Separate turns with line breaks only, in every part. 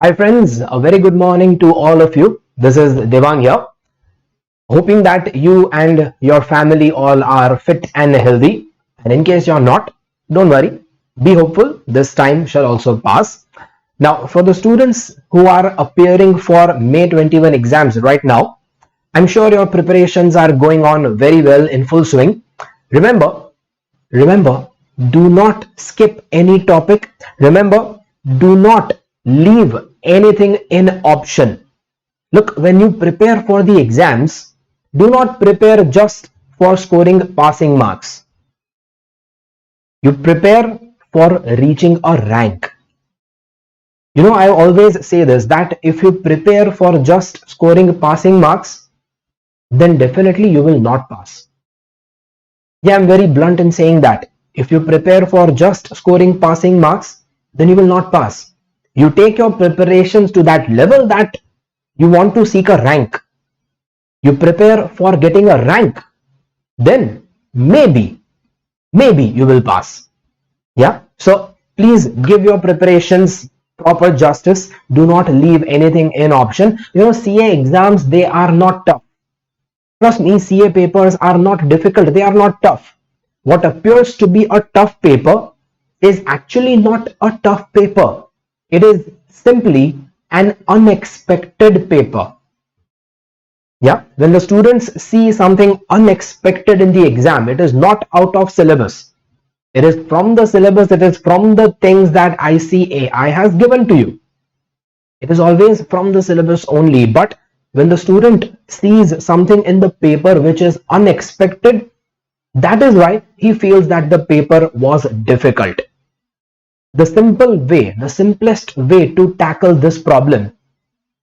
Hi friends, a very good morning to all of you. This is Devang here. Hoping that you and your family all are fit and healthy. And in case you're not, don't worry. Be hopeful. This time shall also pass. Now, for the students who are appearing for May 21 exams right now, I'm sure your preparations are going on very well in full swing. Remember, Remember, do not skip any topic. Remember, do not leave anything in option. Look, when you prepare for the exams, do not prepare just for scoring passing marks. You prepare for reaching a rank. I always say this, that if you prepare for just scoring passing marks, then definitely you will not pass. Yeah, I'm very blunt in saying that. If you prepare for just scoring passing marks, then you will not pass. You take your preparations to that level that you want to seek a rank. You prepare for getting a rank, then maybe you will pass. Yeah. So please give your preparations proper justice. Do not leave anything in option. CA exams, they are not tough. Trust me, CA papers are not difficult. They are not tough. What appears to be a tough paper is actually not a tough paper. It is simply an unexpected paper. Yeah, when the students see something unexpected in the exam, it is not out of syllabus. It is from the syllabus, it is from the things that ICAI has given to you. It is always from the syllabus only, but when the student sees something in the paper which is unexpected, that is why he feels that the paper was difficult. The simplest way to tackle this problem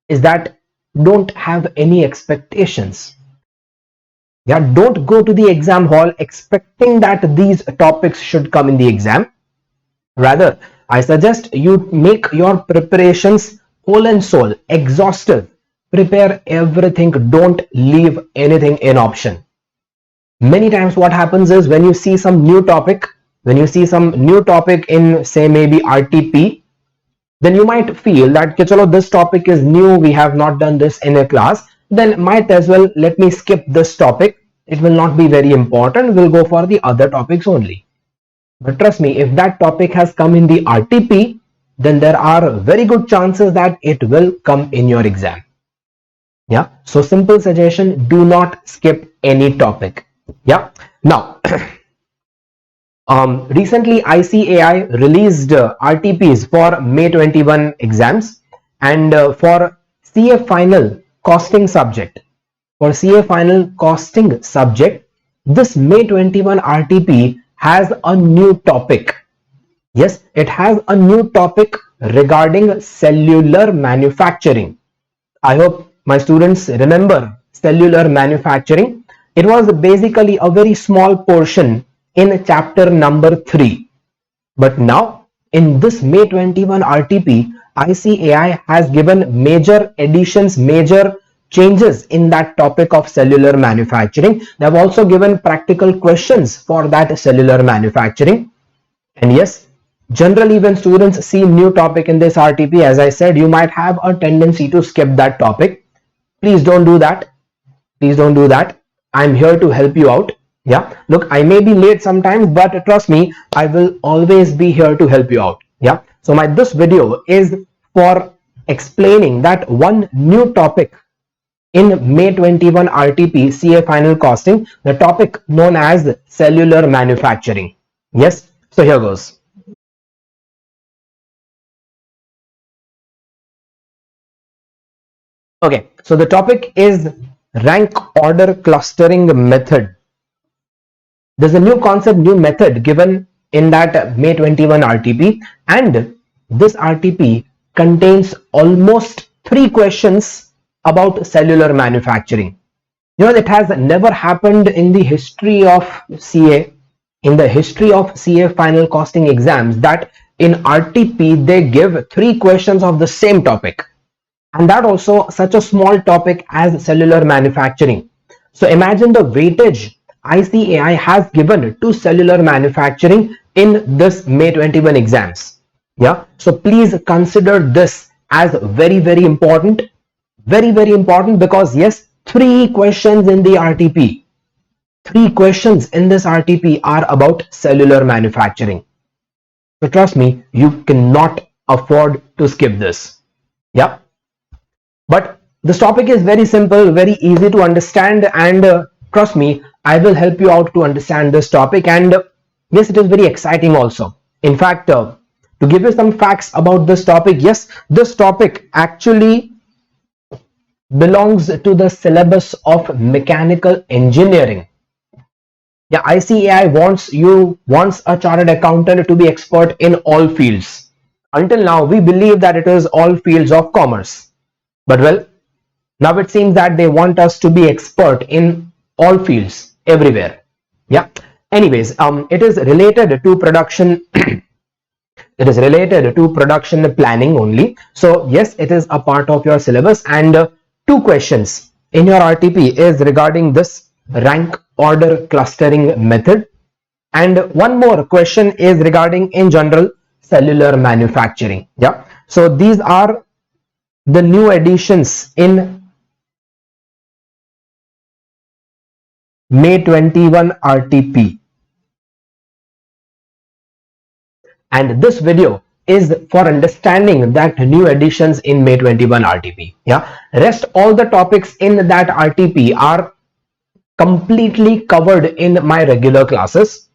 is that don't have any expectations. Yeah, don't go to the exam hall expecting that these topics should come in the exam. Rather, I suggest you make your preparations whole and soul, exhaustive. Prepare everything, don't leave anything in option. Many times what happens is when you see some new topic in, say, maybe RTP, then you might feel that this topic is new, we have not done this in a class, then might as well let me skip this topic. It will not be very important, we'll go for the other topics only. But trust me, if that topic has come in the RTP, then there are very good chances that it will come in your exam. Yeah, so simple suggestion, do not skip any topic. Yeah. Now, recently ICAI released RTPs for May 21 exams, and for CA final costing subject, this May 21 RTP has a new topic. Yes, it has a new topic regarding cellular manufacturing. I hope my students remember cellular manufacturing. It was basically a very small portion in chapter number 3. But now in this May 21 RTP, ICAI has given major additions, major changes in that topic of cellular manufacturing. They have also given practical questions for that cellular manufacturing. And yes, generally when students see new topic in this RTP, as I said, you might have a tendency to skip that topic. Please don't do that. I'm here to help you out. Yeah, look, I may be late sometimes, but trust me, I will always be here to help you out. Yeah, so this video is for explaining that one new topic in May 21 RTP CA final costing, the topic known as cellular manufacturing. Yes, so here goes. Okay, so the topic is rank order clustering method. There's a new concept, new method given in that May 21 RTP, and this RTP contains almost 3 questions about cellular manufacturing. It has never happened in the history of CA, final costing exams, that in RTP they give 3 questions of the same topic, and that also such a small topic as cellular manufacturing. So imagine the weightage ICAI has given to cellular manufacturing in this May 21 exams. Yeah, so please consider this as very important, very important, because yes, 3 questions in the RTP, 3 questions in this RTP are about cellular manufacturing. So trust me, you cannot afford to skip this. Yeah. But this topic is very simple, very easy to understand, and trust me, I will help you out to understand this topic. And yes, it is very exciting also. In fact, to give you some facts about this topic, yes, this topic actually belongs to the syllabus of mechanical engineering. Yeah, ICAI wants a chartered accountant to be expert in all fields. Until now, we believe that it is all fields of commerce. But well, now it seems that they want us to be expert in all fields, everywhere. Yeah. Anyways, it is related to production. It is related to production planning only. So yes, it is a part of your syllabus, and 2 questions in your RTP is regarding this rank order clustering method, and one more question is regarding in general cellular manufacturing. Yeah. So these are the new additions in May 21 RTP, and this video is for understanding that new additions in May 21 RTP. Yeah, rest all the topics in that RTP are completely covered in my regular classes.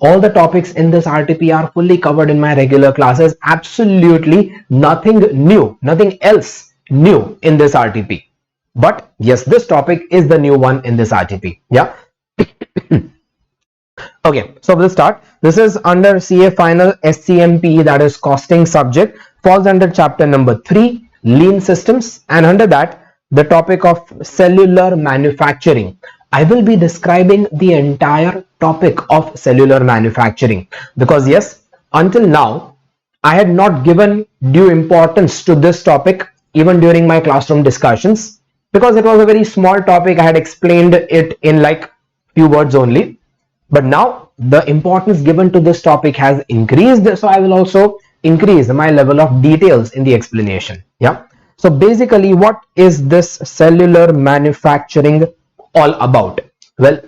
All the topics in this RTP are fully covered in my regular classes. Absolutely nothing new, nothing else new in this RTP. But yes, this topic is the new one in this RTP. Yeah. Okay, so we'll start. This is under CA Final SCMP, that is costing subject, falls under chapter number 3, lean systems, and under that the topic of cellular manufacturing. I will be describing the entire topic of cellular manufacturing, because yes, until now I had not given due importance to this topic even during my classroom discussions, because it was a very small topic. I had explained it in like few words only. But now the importance given to this topic has increased, so I will also increase my level of details in the explanation. Yeah. So basically, what is this cellular manufacturing all about? Well,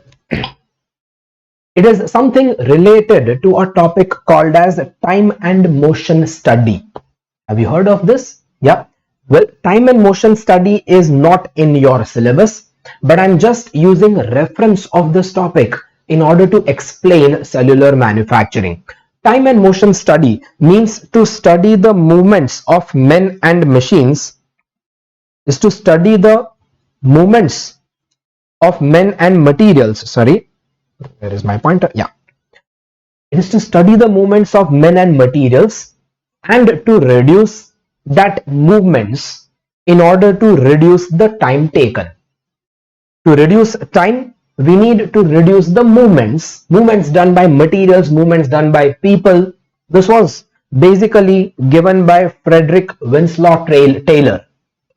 it is something related to a topic called as time and motion study. Have you heard of this? Yeah. Well, time and motion study is not in your syllabus, but I'm just using reference of this topic in order to explain cellular manufacturing. Time and motion study means to study the movements of men and machines, is to study the movements of men and materials. Sorry, where is my pointer? Yeah. It is to study the movements of men and materials and to reduce that movements in order to reduce the time taken. To reduce time, we need to reduce the movements done by materials, movements done by people. This was basically given by Frederick Winslow Taylor,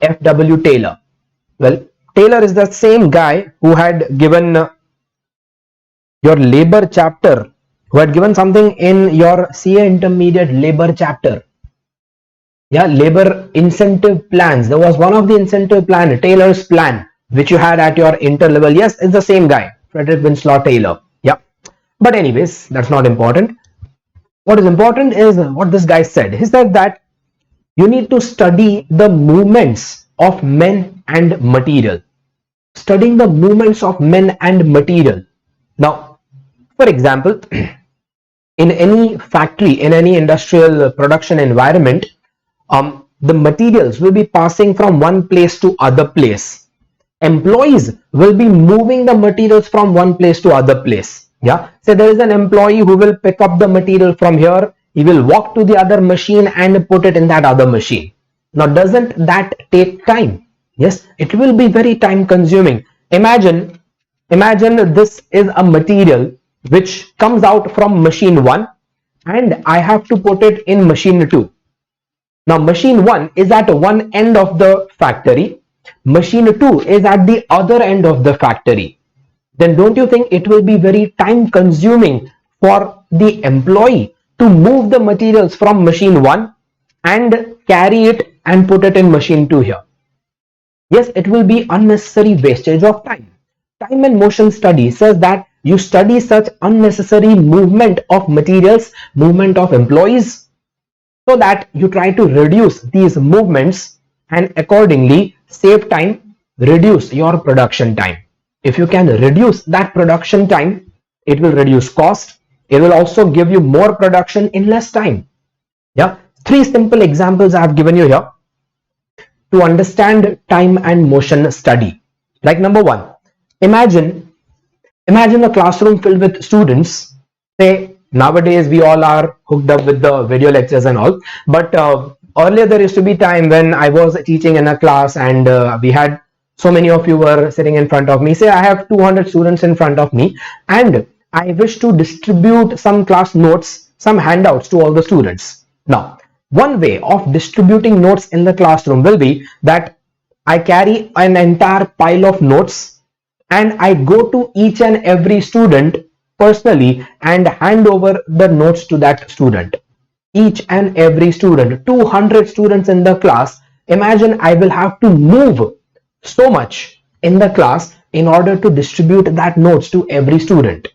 F.W. Taylor. Well, Taylor is the same guy who had given your labor chapter, who had given something in your CA intermediate labor chapter. Yeah, labor incentive plans. There was one of the incentive plan, Taylor's plan, which you had at your inter level. Yes, it's the same guy, Frederick Winslow Taylor. Yeah. But anyways, that's not important. What is important is what this guy said. He said that you need to study the movements of men and material. Studying the movements of men and material. Now, for example, in any factory, in any industrial production environment, the materials will be passing from one place to other place. Employees will be moving the materials from one place to other place. Yeah, so there is an employee who will pick up the material from here, he will walk to the other machine and put it in that other machine. Now, doesn't that take time? Yes, it will be very time consuming. Imagine this is a material which comes out from machine 1 and I have to put it in machine 2. Now, machine 1 is at one end of the factory, machine 2 is at the other end of the factory. Then don't you think it will be very time consuming for the employee to move the materials from machine 1 and carry it and put it in machine 2 here. Yes, it will be unnecessary wastage of time. Time and motion study says that you study such unnecessary movement of materials, movement of employees, so that you try to reduce these movements and accordingly save time, reduce your production time. If you can reduce that production time, it will reduce cost. It will also give you more production in less time. Yeah, three simple examples I have given you here to understand time and motion study. Like number one, imagine a classroom filled with students. Say nowadays we all are hooked up with the video lectures and all, but earlier there used to be time when I was teaching in a class and we had so many of you were sitting in front of me. Say I have 200 students in front of me and I wish to distribute some class notes, some handouts to all the students. Now, one way of distributing notes in the classroom will be that I carry an entire pile of notes and I go to each and every student personally and hand over the notes to that student. Each and every student, 200 students in the class. Imagine I will have to move so much in the class in order to distribute that notes to every student.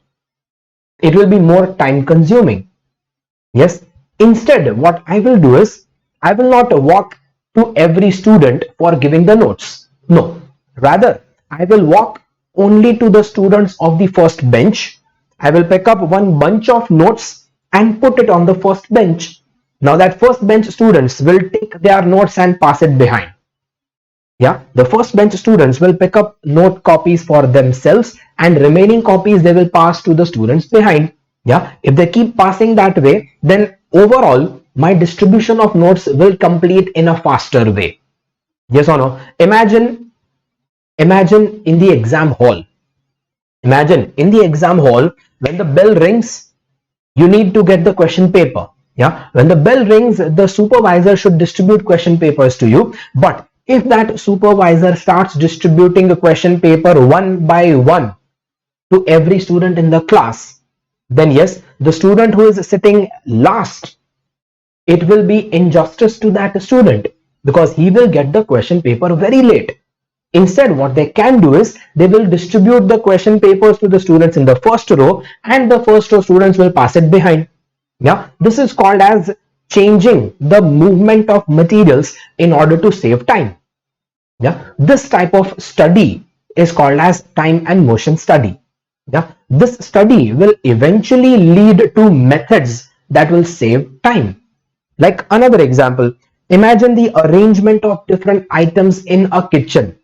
It will be more time consuming. Yes, instead what I will do is I will not walk to every student for giving the notes. No, rather I will walk only to the students of the first bench. I will pick up one bunch of notes and put it on the first bench. Now that first bench students will take their notes and pass it behind. Yeah, the first bench students will pick up note copies for themselves and remaining copies they will pass to the students behind. Yeah, if they keep passing that way, then overall my distribution of notes will complete in a faster way. Yes or no? Imagine in the exam hall. Imagine in the exam hall when the bell rings, you need to get the question paper. Yeah, when the bell rings, the supervisor should distribute question papers to you. But if that supervisor starts distributing a question paper one by one to every student in the class, then yes, the student who is sitting last, it will be injustice to that student because he will get the question paper very late. Instead, what they can do is they will distribute the question papers to the students in the first row and the first row students will pass it behind. Yeah, this is called as changing the movement of materials in order to save time. Yeah, this type of study is called as time and motion study. Yeah, this study will eventually lead to methods that will save time. Like another example, imagine the arrangement of different items in a kitchen.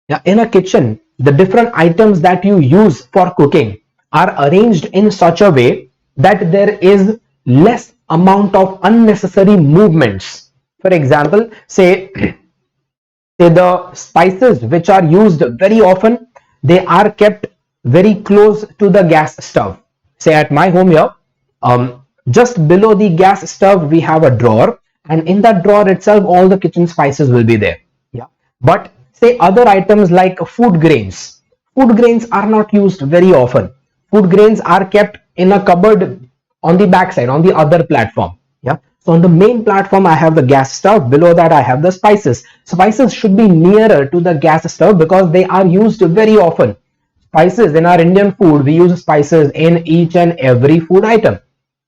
Yeah, in a kitchen, the different items that you use for cooking are arranged in such a way that there is less amount of unnecessary movements. For example, say the spices which are used very often, they are kept very close to the gas stove. Say at my home here, just below the gas stove we have a drawer, and in that drawer itself all the kitchen spices will be there. Yeah, but say other items like food grains are not used very often. Food grains are kept in a cupboard on the back side, on the other platform. Yeah, so on the main platform I have the gas stove, below that I have the spices. Spices should be nearer to the gas stove because they are used very often. Spices in our Indian food, we use spices in each and every food item.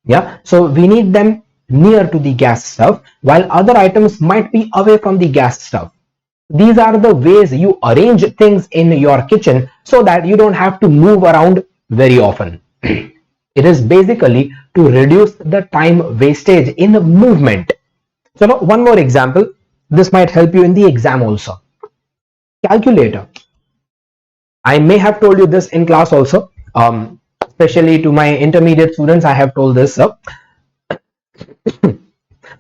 Yeah, so we need them near to the gas stove while other items might be away from the gas stove. These are the ways you arrange things in your kitchen so that you don't have to move around very often. It is basically to reduce the time wastage in movement. So now one more example. This might help you in the exam also. Calculator. I may have told you this in class also. Especially to my intermediate students, I have told this.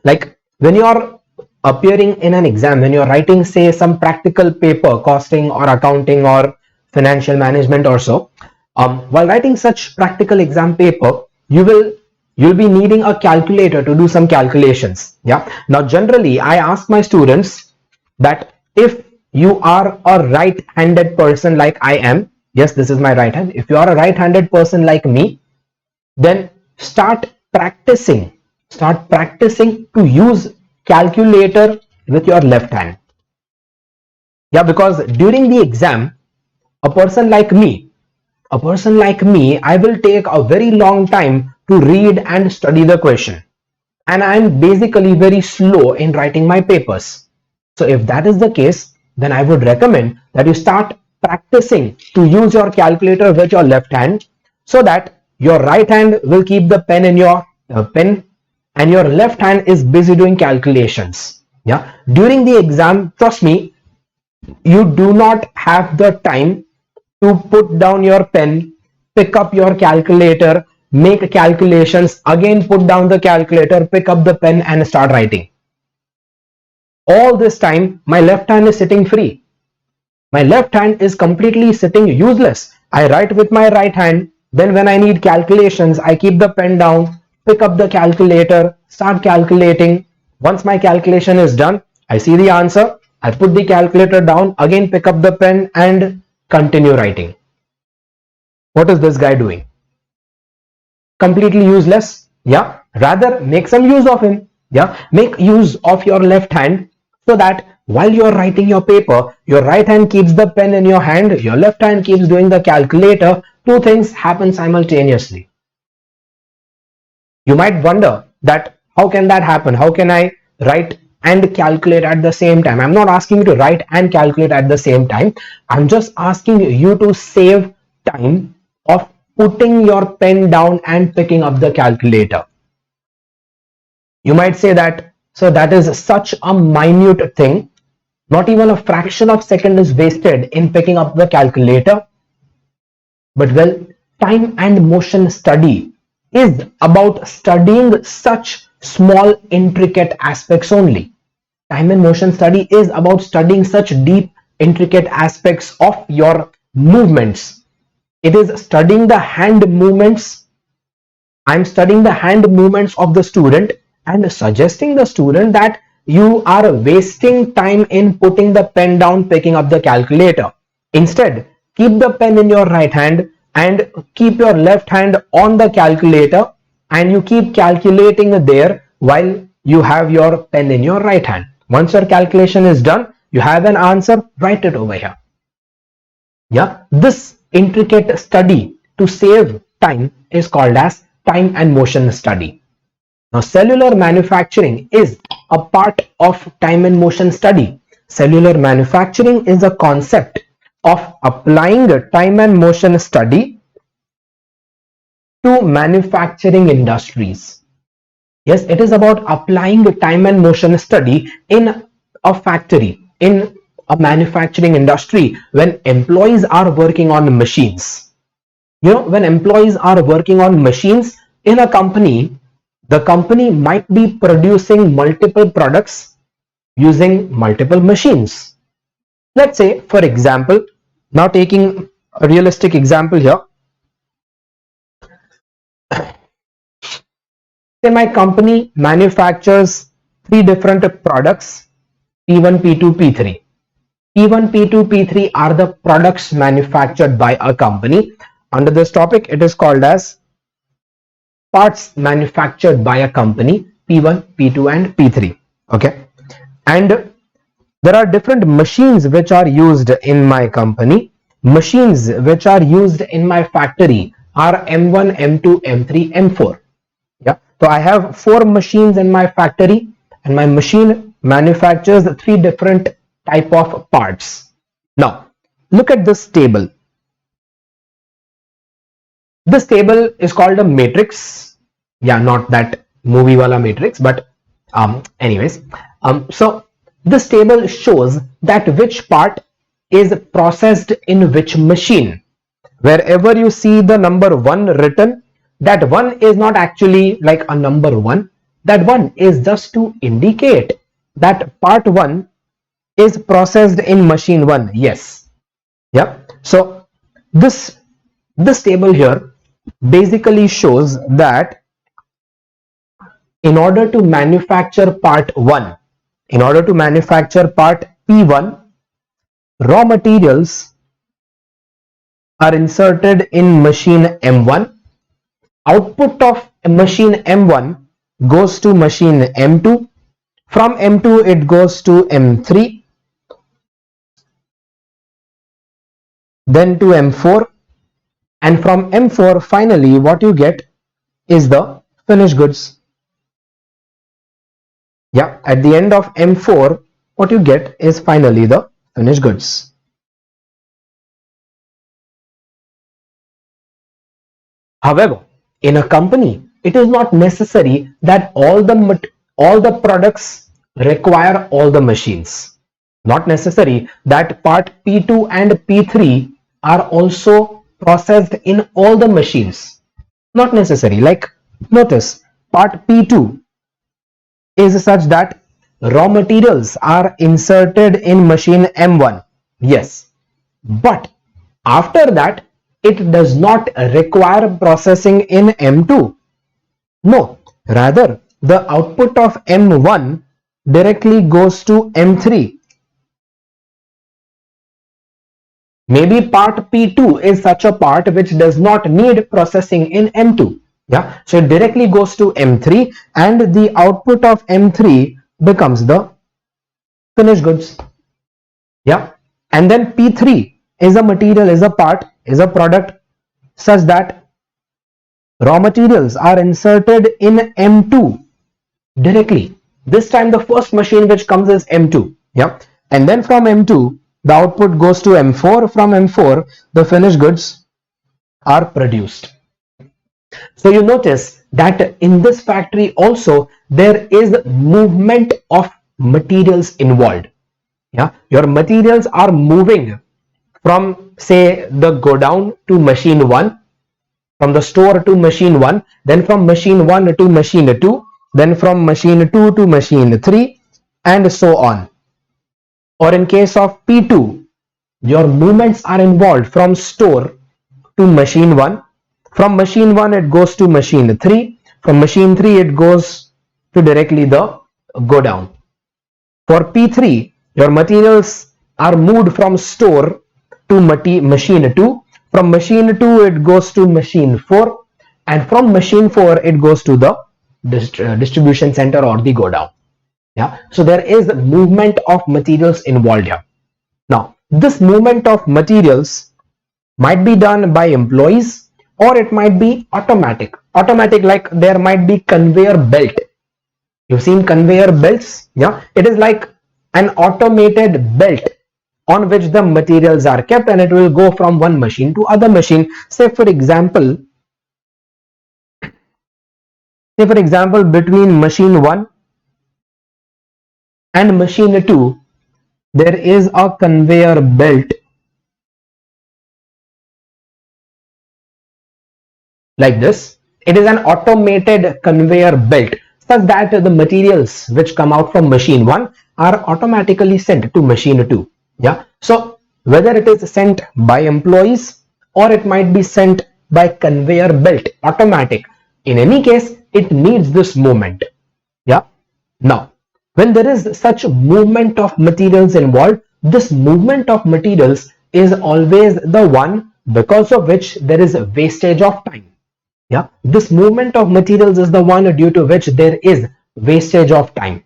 Like when you are appearing in an exam, when you're writing say some practical paper, costing or accounting or financial management or so, while writing such practical exam paper, you'll be needing a calculator to do some calculations. Yeah, now generally I ask my students that if you are a right-handed person like I am, yes, this is my right hand, if you are a right-handed person like me, then start practicing to use calculator with your left hand. Yeah, because during the exam, a person like me, I will take a very long time to read and study the question. And I'm basically very slow in writing my papers. So if that is the case, then I would recommend that you start practicing to use your calculator with your left hand, so that your right hand will keep the pen in your pen, and your left hand is busy doing calculations. Yeah, during the exam, trust me, you do not have the time to put down your pen, pick up your calculator, make calculations, again put down the calculator, pick up the pen and start writing. All this time, my left hand is sitting free. My left hand is completely sitting useless. I write with my right hand. Then when I need calculations, I keep the pen down, pick up the calculator, start calculating. Once my calculation is done, I see the answer. I put the calculator down, again pick up the pen and continue writing. What is this guy doing? Completely useless. Yeah, rather make some use of him. Yeah, make use of your left hand, so that while you're writing your paper, your right hand keeps the pen in your hand, your left hand keeps doing the calculator. Two things happen simultaneously. You might wonder that how can that happen? How can I write and calculate at the same time? I'm not asking you to write and calculate at the same time. I'm just asking you to save time of putting your pen down and picking up the calculator. You might say that, so that is such a minute thing. Not even a fraction of second is wasted in picking up the calculator. But well, time and motion study is about studying such small intricate aspects only. Time and motion study is about studying such deep intricate aspects of your movements. It is studying the hand movements. I'm studying the hand movements of the student and suggesting the student that you are wasting time in putting the pen down, picking up the calculator. Instead, keep the pen in your right hand and keep your left hand on the calculator, and you keep calculating there while you have your pen in your right hand. Once your calculation is done, you have an answer, write it over here. Yeah, this intricate study to save time is called as time and motion study. Now, cellular manufacturing is a part of time and motion study. Cellular manufacturing is a concept of applying time and motion study to manufacturing industries. Yes, it is about applying time and motion study in a factory, in a manufacturing industry, when employees are working on machines. You know, when employees are working on machines in a company, the company might be producing multiple products using multiple machines. Let's say, for example, now taking a realistic example here. Say my company manufactures three different products, P1, P2, P3. P1, P2, P3 are the products manufactured by a company. Under this topic, it is called as parts manufactured by a company, P1, P2 and P3. Okay, and there are different machines which are used in my company. Machines which are used in my factory are M1, M2, M3, M4. Yeah, so I have 4 machines in my factory, and my machine manufactures 3 different type of parts. Now look at this table. This table is called a matrix. Yeah, not that movie wala matrix, but anyways, so this table shows that which part is processed in which machine. Wherever you see the number 1 written, that 1 is not actually like a number 1. That 1 is just to indicate that part 1 is processed in machine 1. Yes. Yeah. So this table here basically shows that in order to manufacture part 1, in order to manufacture part P1, raw materials are inserted in machine M1. Output of machine M1 goes to machine M2. From M2 it goes to M3, then to M4, and from M4 finally what you get is the finished goods. Yeah, at the end of M4 what you get is finally the finished goods. However, in a company, it is not necessary that all the products require all the machines. Not necessary that part P2 and P3 are also processed in all the machines. Not necessary. Like, notice part P2 is such that raw materials are inserted in machine M1. Yes, but after that it does not require processing in M2. No, rather the output of M1 directly goes to M3. Maybe part P2 is such a part which does not need processing in M2. Yeah, so it directly goes to M3 and the output of M3 becomes the finished goods. Yeah, and then P3 is a material, is a part, is a product such that raw materials are inserted in M2 directly. This time the first machine which comes is M2. Yeah, and then from M2 the output goes to M4. From M4 the finished goods are produced. So you notice that in this factory also there is movement of materials involved. Yeah, your materials are moving from, say, the godown to machine 1, from the store to machine 1, then from machine 1 to machine 2, then from machine 2 to machine 3, and so on. Or in case of P2, your movements are involved from store to machine 1. From machine 1 it goes to machine 3. From machine 3 it goes to directly the godown. For P3, your materials are moved from store to machine 2. From machine 2 it goes to machine 4, and from machine 4 it goes to the distribution center or the godown. Yeah, so there is movement of materials involved here. Now this movement of materials might be done by employees or it might be automatic. Like there might be conveyor belt. You've seen conveyor belts. Yeah, it is like an automated belt on which the materials are kept and it will go from one machine to other machine. Say for example between machine 1 and machine 2 there is a conveyor belt like this. It is an automated conveyor belt such that the materials which come out from machine 1 are automatically sent to machine 2. Yeah, so whether it is sent by employees or it might be sent by conveyor belt, automatic, in any case it needs this movement. Yeah, now when there is such movement of materials involved, this movement of materials is always the one because of which there is a wastage of time. Yeah, this movement of materials is the one due to which there is wastage of time.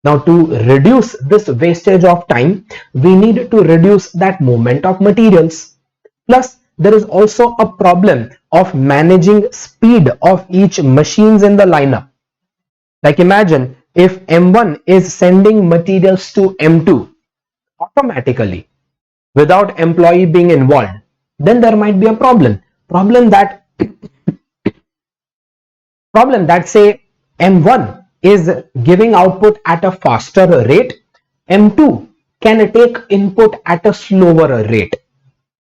Now to reduce this wastage of time, we need to reduce that movement of materials. Plus there is also a problem of managing speed of each machines in the lineup. Like imagine if M1 is sending materials to M2 automatically without employee being involved, then there might be a problem that say M1 is giving output at a faster rate, M2 can take input at a slower rate.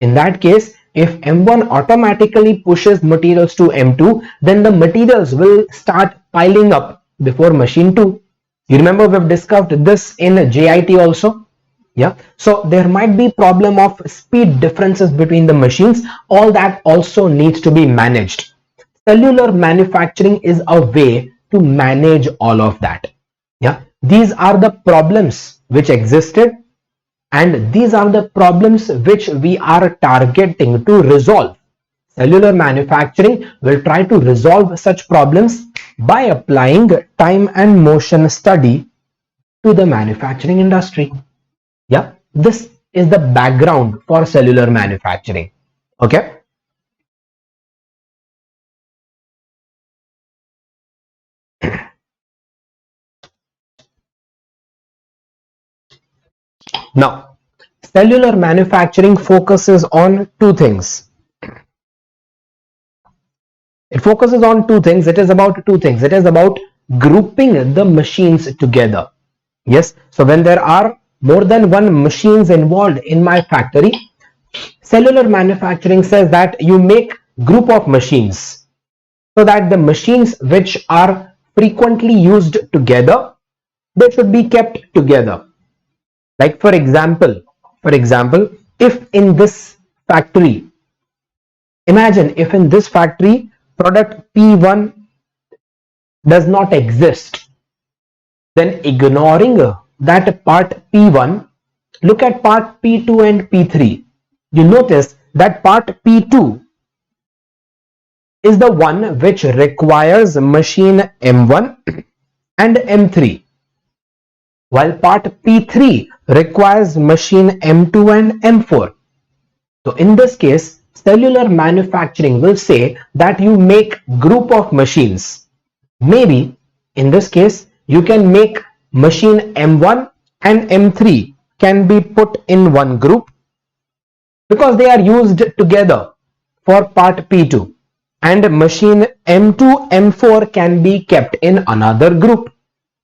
In that case, if M1 automatically pushes materials to M2, then the materials will start piling up before machine 2. You remember we've discussed this in JIT also. Yeah, so there might be problem of speed differences between the machines. All that also needs to be managed. Cellular manufacturing is a way to manage all of that. Yeah, these are the problems which existed and these are the problems which we are targeting to resolve. Cellular manufacturing will try to resolve such problems by applying time and motion study to the manufacturing industry. Yeah, this is the background for cellular manufacturing. Okay. Now, cellular manufacturing focuses on two things. It focuses on two things. It is about two things. It is about grouping the machines together. Yes. So when there are more than one machines involved in my factory, cellular manufacturing says that you make group of machines so that the machines which are frequently used together, they should be kept together. Like for example, if in this factory, imagine if in this factory product P1 does not exist, then ignoring that part P1, look at part P2 and P3. You notice that part P2 is the one which requires machine M1 and M3, while part P3 requires machine M2 and M4. So in this case, cellular manufacturing will say that you make group of machines. Maybe in this case, you can make machine M1 and M3 can be put in one group because they are used together for part P2, and machine M2, M4 can be kept in another group.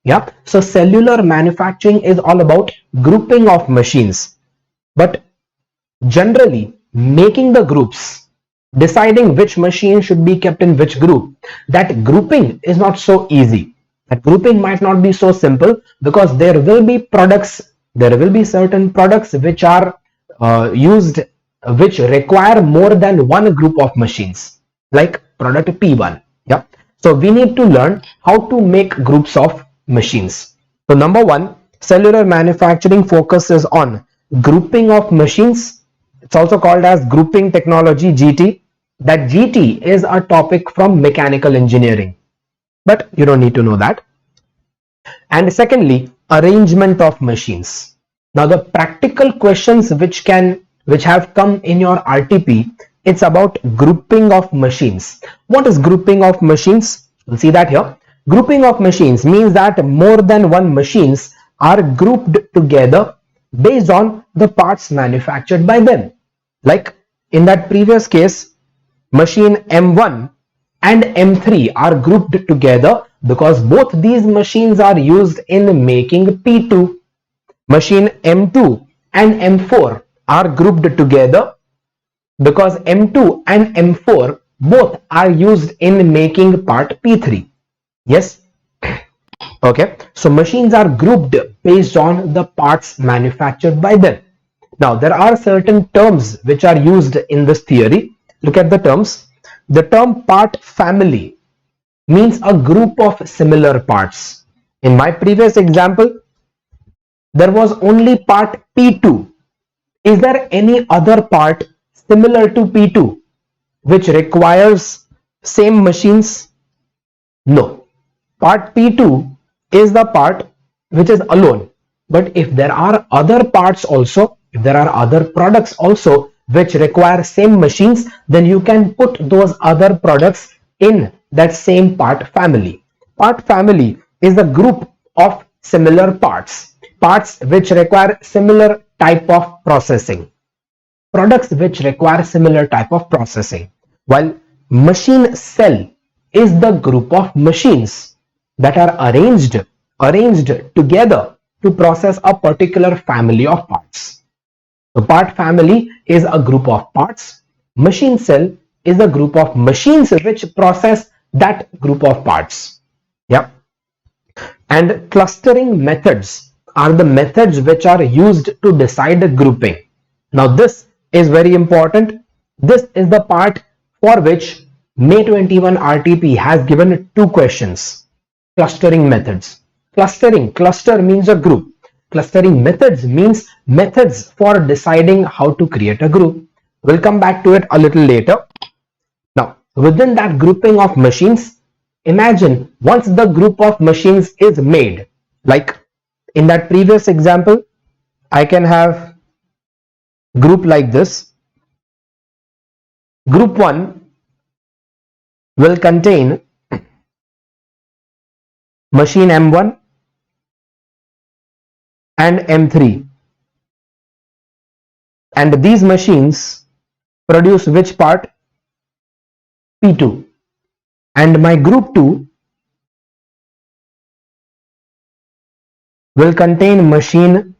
Yeah. So cellular manufacturing is all about grouping of machines. But generally, making the groups, deciding which machine should be kept in which group, that grouping is not so easy. That grouping might not be so simple because there will be certain products which are used, which require more than one group of machines, like product P1. Yeah. So we need to learn how to make groups of machines. So number one, cellular manufacturing focuses on grouping of machines. It's also called as grouping technology, GT. That GT is a topic from mechanical engineering, but you don't need to know that. And secondly, arrangement of machines. Now the practical questions which have come in your RTP, it's about grouping of machines. What is grouping of machines? We'll see that here. Grouping of machines means that more than one machines are grouped together based on the parts manufactured by them. Like in that previous case, machine M1 and M3 are grouped together because both these machines are used in making P2. Machine M2 and M4 are grouped together because M2 and M4 both are used in making part P3. Yes. Okay. So machines are grouped based on the parts manufactured by them. Now there are certain terms which are used in this theory. Look at the terms. The term part family means a group of similar parts. In my previous example, there was only part P2. Is there any other part similar to P2 which requires same machines? No. Part P2 is the part which is alone. But if there are other parts also, if there are other products also which require same machines, then you can put those other products in that same part family. Part family is a group of similar parts, parts which require similar type of processing, products which require similar type of processing, while machine cell is the group of machines that are arranged together to process a particular family of parts. The part family is a group of parts. Machine cell is a group of machines which process that group of parts. Yep. And clustering methods are the methods which are used to decide a grouping. Now this is very important. This is the part for which May 21 RTP has given two questions. Clustering methods. Cluster means a group. Clustering methods means methods for deciding how to create a group. We'll come back to it a little later. Now, within that grouping of machines, imagine once the group of machines is made, like In that previous example, I can have group like this. Group 1 will contain machine M1 and M3, and these machines produce which part? P2. And my group 2 will contain machine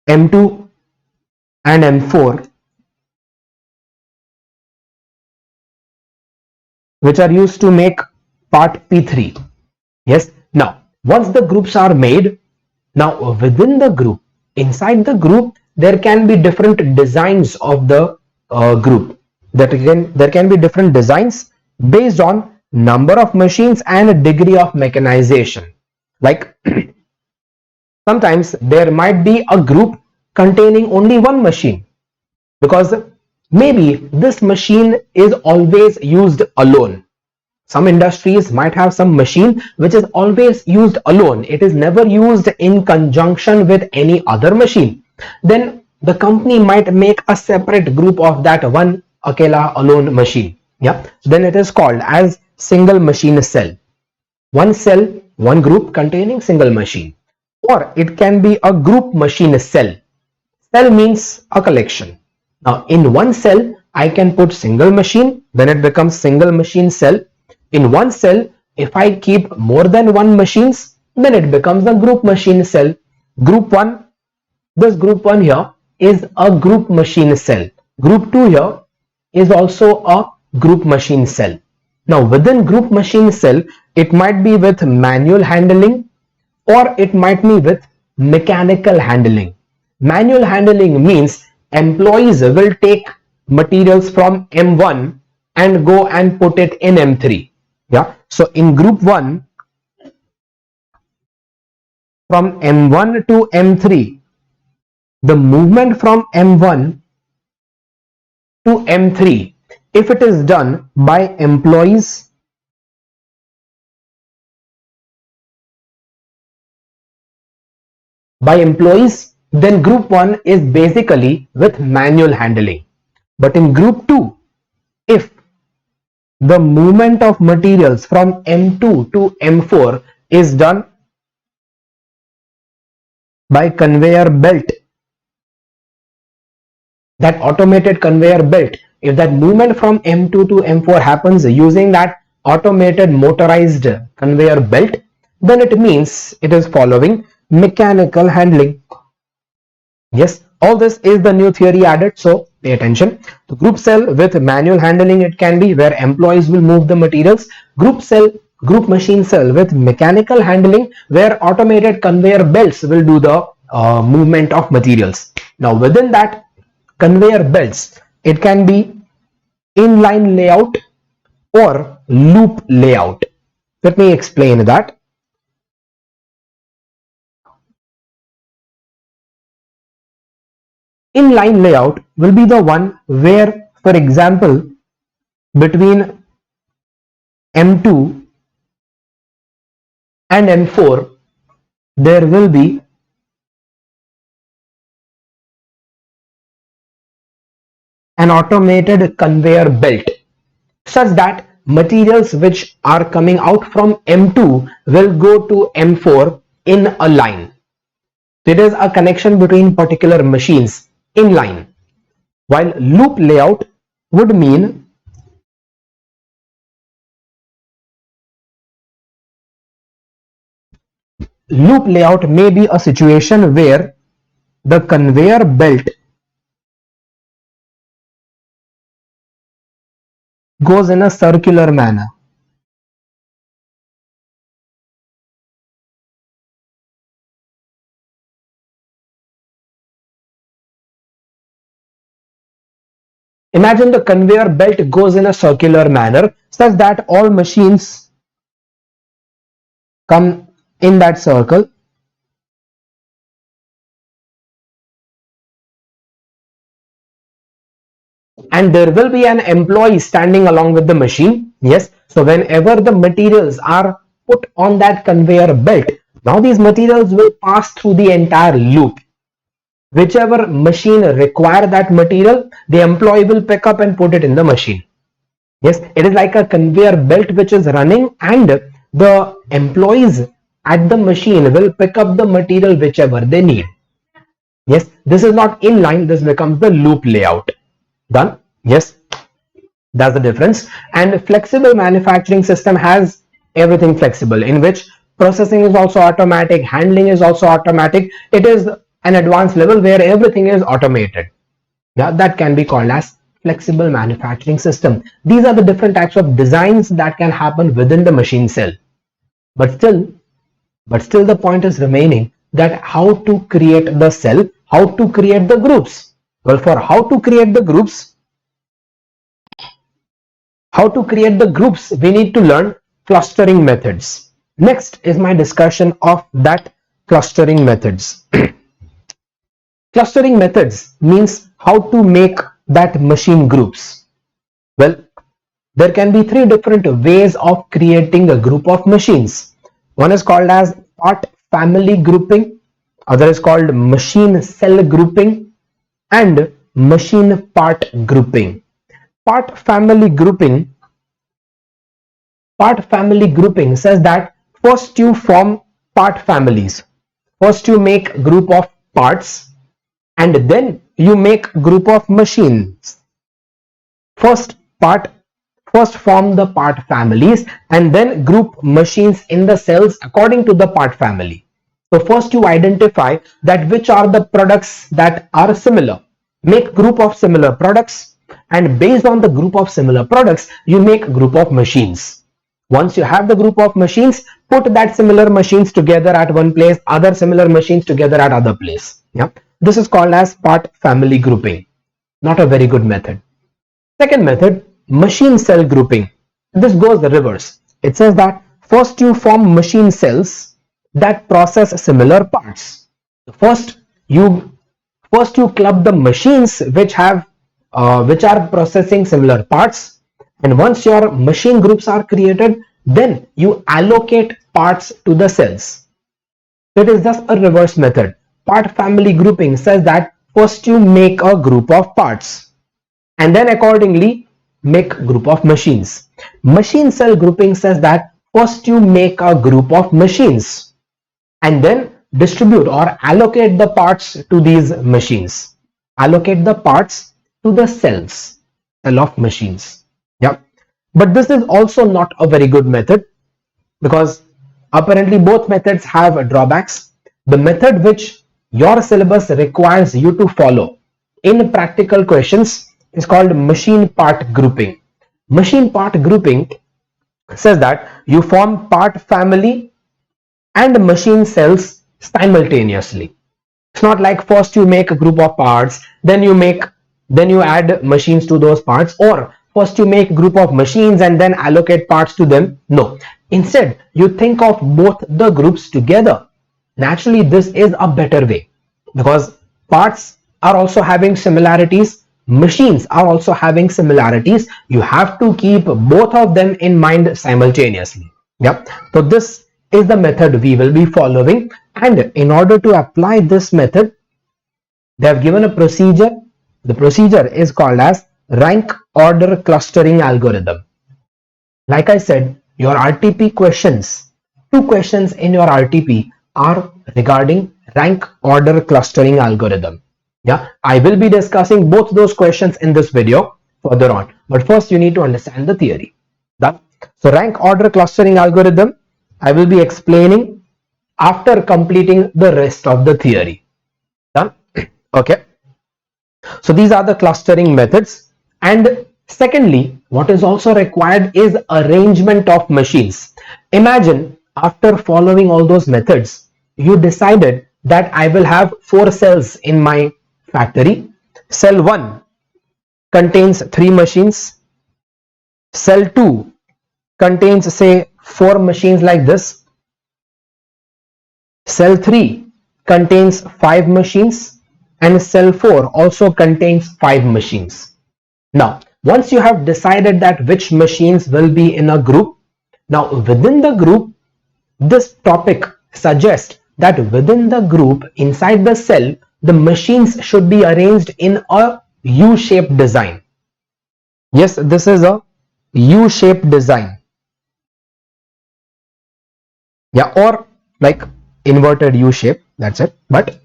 M2 and M4, which are used to make part P3. Yes. Now, once the groups are made, now within the group, inside the group, there can be different designs of the group. There can be different designs based on number of machines and degree of mechanization. Like sometimes there might be a group containing only one machine, because maybe this machine is always used alone. Some industries might have some machine which is always used alone. It is never used in conjunction with any other machine. Then the company might make a separate group of that one akela alone machine. Yeah. Then it is called as single machine cell. One cell, one group containing single machine. Or it can be a group machine cell. Cell means a collection. Now in one cell, I can put single machine, then it becomes single machine cell. In one cell, if I keep more than one machines, then it becomes a group machine cell. Group 1, this group 1 here is a group machine cell. Group 2 here is also a group machine cell. Now within group machine cell, it might be with manual handling or it might be with mechanical handling. Manual handling means employees will take materials from M1 and go and put it in M3. Yeah. So in group 1, from M1 to M3, the movement from M1 to M3, if it is done by employees, then group 1 is basically with manual handling. But in group 2, if the movement of materials from M2 to M4 is done by conveyor belt, that automated conveyor belt, if that movement from M2 to M4 happens using that automated motorized conveyor belt, then it means it is following mechanical handling. Yes, all this is the new theory added, so pay attention. The group cell with manual handling, it can be where employees will move the materials. Group machine cell with mechanical handling, where automated conveyor belts will do the movement of materials. Now within that conveyor belts, it can be inline layout or loop layout. Let me explain that. Inline layout will be the one where, for example, between M2 and M4, there will be an automated conveyor belt, such that materials which are coming out from M2 will go to M4 in a line. There is a connection between particular machines in line. While loop layout would mean may be a situation where the conveyor belt goes in a circular manner. Imagine the conveyor belt goes in a circular manner such that all machines come in that circle, and there will be an employee standing along with the machine. Yes, so whenever the materials are put on that conveyor belt, Now these materials will pass through the entire loop. Whichever machine require that material, the employee will pick up and put it in the machine. Yes, it is like a conveyor belt which is running, and the employees at the machine will pick up the material whichever they need. Yes, this is not inline, this becomes the loop layout. Done? Yes, that's the difference. And flexible manufacturing system has everything flexible, in which processing is also automatic, handling is also automatic. It is an advanced level where everything is automated. Yeah, that can be called as flexible manufacturing system. These are the different types of designs that can happen within the machine cell. But still the point is remaining that how to create the cell, how to create the groups. Well, for how to create the groups, we need to learn clustering methods. Next is my discussion of that clustering methods. Clustering methods means how to make that machine groups. Well, there can be three different ways of creating a group of machines. One is called as part family grouping, other is called machine cell grouping, and machine part grouping. Part family grouping says that first you form part families. First you make group of parts, and then you make group of machines. First form the part families, and then group machines in the cells according to the part family. So first you identify that which are the products that are similar, make group of similar products, and based on the group of similar products you make group of machines. Once you have the group of machines, put that similar machines together at one place, other similar machines together at other place. Yeah, this is called as part family grouping. Not a very good method. Second method, machine cell grouping. This goes the reverse. It says that first you form machine cells that process similar parts. First you club the machines which are processing similar parts, and once your machine groups are created, then you allocate parts to the cells. It is just a reverse method. Part family grouping says that first you make a group of parts, and then accordingly make group of machines. Machine cell grouping says that first you make a group of machines, and then distribute or allocate the parts to these machines. Allocate the parts to the cell of machines. Yeah, but this is also not a very good method, because apparently both methods have drawbacks. The method which your syllabus requires you to follow in practical questions is called machine part grouping. Machine part grouping says that you form part family and machine cells simultaneously. It's not like first you make a group of parts, then you add machines to those parts, or first you make a group of machines and then allocate parts to them. No, instead you think of both the groups together. Naturally, this is a better way, because parts are also having similarities, machines are also having similarities. You have to keep both of them in mind simultaneously. Yep. So this is the method we will be following, and in order to apply this method, they have given a procedure. The procedure is called as rank order clustering algorithm. Like I said, your RTP questions, 2 questions in your RTP are regarding rank order clustering algorithm. Yeah, I will be discussing both those questions in this video further on, but first you need to understand the theory. Done. So rank order clustering algorithm I will be explaining after completing the rest of the theory. Done. Okay, so these are the clustering methods. And secondly, what is also required is arrangement of machines. Imagine after following all those methods, you decided that I will have 4 cells in my factory. Cell 1 contains 3 machines. Cell 2 contains say 4 machines like this. Cell 3 contains 5 machines, and cell 4 also contains 5 machines. Now, once you have decided that which machines will be in a group, now within the group, this topic suggest that within the group inside the cell, the machines should be arranged in a U-shaped design. Yes, this is a U-shaped design. Yeah, or like inverted U shape, that's it. But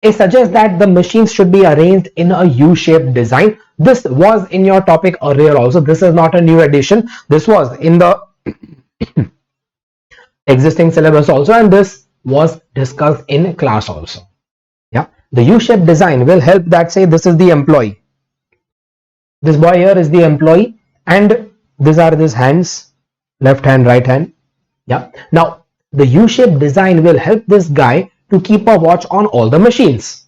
it suggests that the machines should be arranged in a U-shaped design. This was in your topic earlier also. This is not a new addition. This was in the existing syllabus also, and this was discussed in class also. Yeah, the U-shaped design will help that say this is the employee. This boy here is the employee, and these are his hands, left hand, right hand. Yeah. Now the U-shaped design will help this guy to keep a watch on all the machines.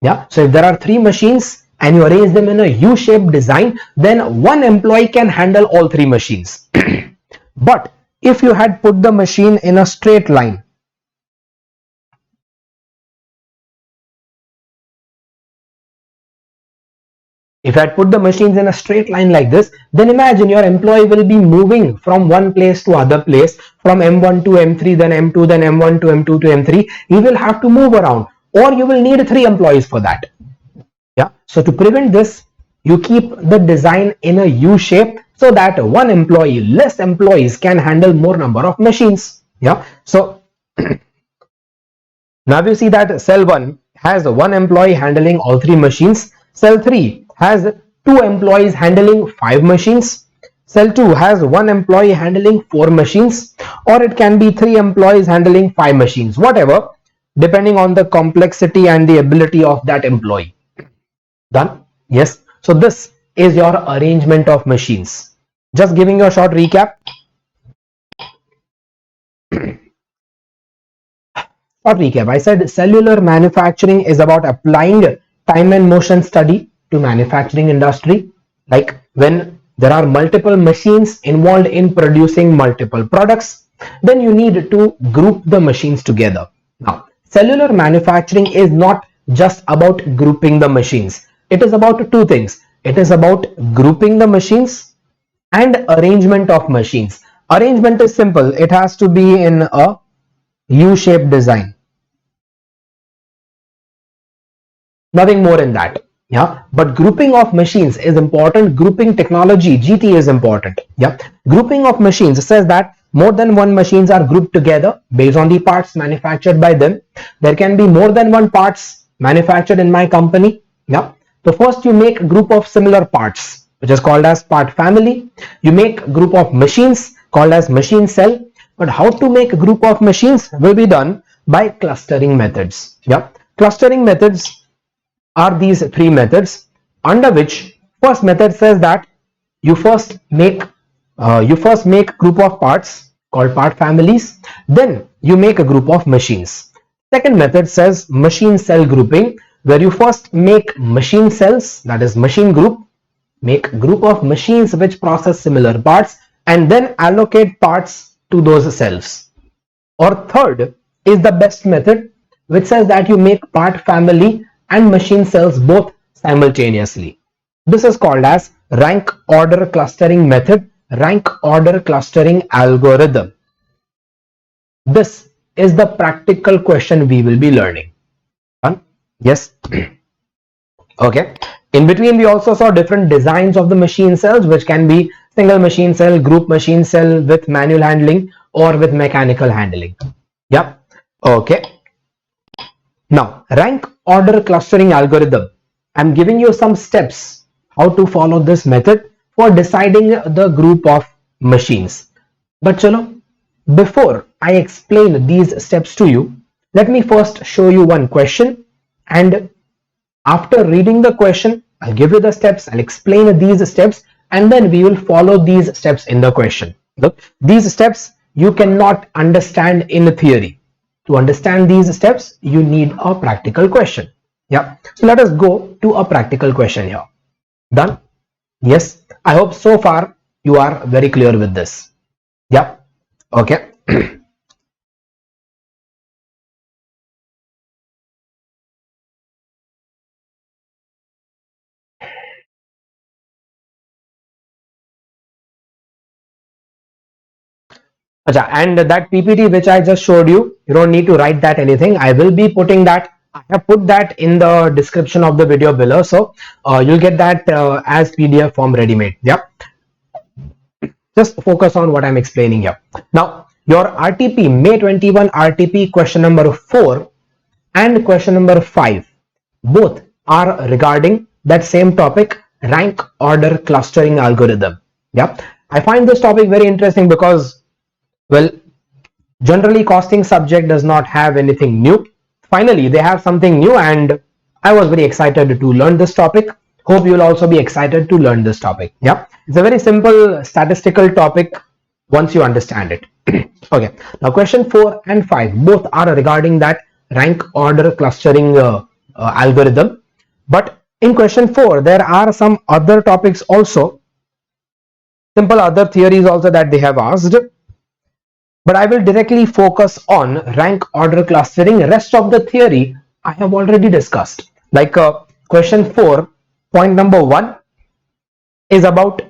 Yeah. So if there are 3 machines and you arrange them in a U-shaped design, then one employee can handle all 3 machines. But if you had put the machine in a straight line, if I put the machines in a straight line like this, then imagine your employee will be moving from one place to other place, from M1 to M3, then M2, then M1 to M2 to M3. He will have to move around, or you will need 3 employees for that. Yeah. So to prevent this, you keep the design in a U shape so that one employee, less employees can handle more number of machines. Yeah. So now you see that cell 1 has one employee handling all 3 machines. Cell 3 has 2 employees handling 5 machines. Cell 2 has one employee handling 4 machines, or it can be 3 employees handling 5 machines, whatever, depending on the complexity and the ability of that employee. Done? Yes. So this is your arrangement of machines. Just giving you a short recap. I said cellular manufacturing is about applying time and motion study to manufacturing industry. Like when there are multiple machines involved in producing multiple products, then you need to group the machines together. Now, cellular manufacturing is not just about grouping the machines. It is about 2 things. It is about grouping the machines and arrangement of machines. Arrangement is simple. It has to be in a U-shaped design. Nothing more in that. Yeah, but grouping of machines is important. Grouping technology, GT, is important. Yeah, grouping of machines says that more than one machines are grouped together based on the parts manufactured by them. There can be more than one parts manufactured in my company. Yeah, so first you make a group of similar parts, which is called as part family. You make a group of machines called as machine cell. But how to make a group of machines will be done by clustering methods. Yeah, clustering methods are these 3 methods, under which first method says that you first make group of parts called part families, then you make a group of machines. Second method says machine cell grouping, where you first make machine cells, that is machine group, make group of machines which process similar parts, and then allocate parts to those cells. Or third is the best method, which says that you make part family and machine cells both simultaneously. This is called as rank order clustering method, rank order clustering algorithm. This is the practical question we will be learning. Yes. Okay. In between, we also saw different designs of the machine cells, which can be single machine cell, group machine cell with manual handling or with mechanical handling. Yeah. Okay. Now, rank order clustering algorithm. I'm giving you some steps how to follow this method for deciding the group of machines. But chalo, before I explain these steps to you, let me first show you one question, and after reading the question, I'll give you the steps, I'll explain these steps, and then we will follow these steps in the question. Look, these steps you cannot understand in theory. To understand these steps, you need a practical question. Yeah. So let us go to a practical question here. Done? Yes. I hope so far you are very clear with this. Yeah. Okay. Acha, and that PPT which I just showed you, you don't need to write that anything. I will be putting that. I have put that in the description of the video below, so you'll get that as PDF form ready made. Yeah, just focus on what I'm explaining here. Now, your RTP May 21 RTP question number 4 and question number 5 both are regarding that same topic, rank order clustering algorithm. Yeah, I find this topic very interesting because, well, generally costing subject does not have anything new. Finally, they have something new, and I was very excited to learn this topic. Hope you will also be excited to learn this topic. Yeah, it's a very simple statistical topic once you understand it. Okay, now question 4 and 5 both are regarding that rank order clustering algorithm. But in question 4, there are some other topics also, simple other theories also that they have asked. But I will directly focus on rank order clustering. Rest of the theory I have already discussed. Like question 4, point number 1 is about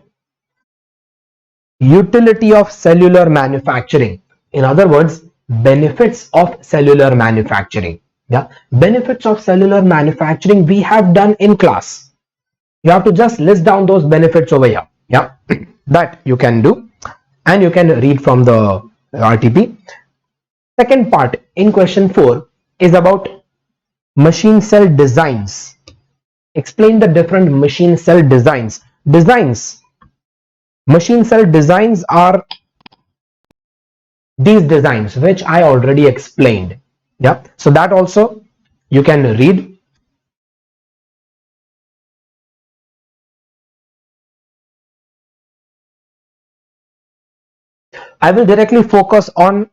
utility of cellular manufacturing. In other words, benefits of cellular manufacturing. Yeah, benefits of cellular manufacturing we have done in class. You have to just list down those benefits over here. Yeah, that you can do, and you can read from the RTP. Second part in question 4 is about machine cell designs. Explain the different machine cell designs. Machine cell designs are these designs which I already explained. Yeah, so that also you can read. I will directly focus on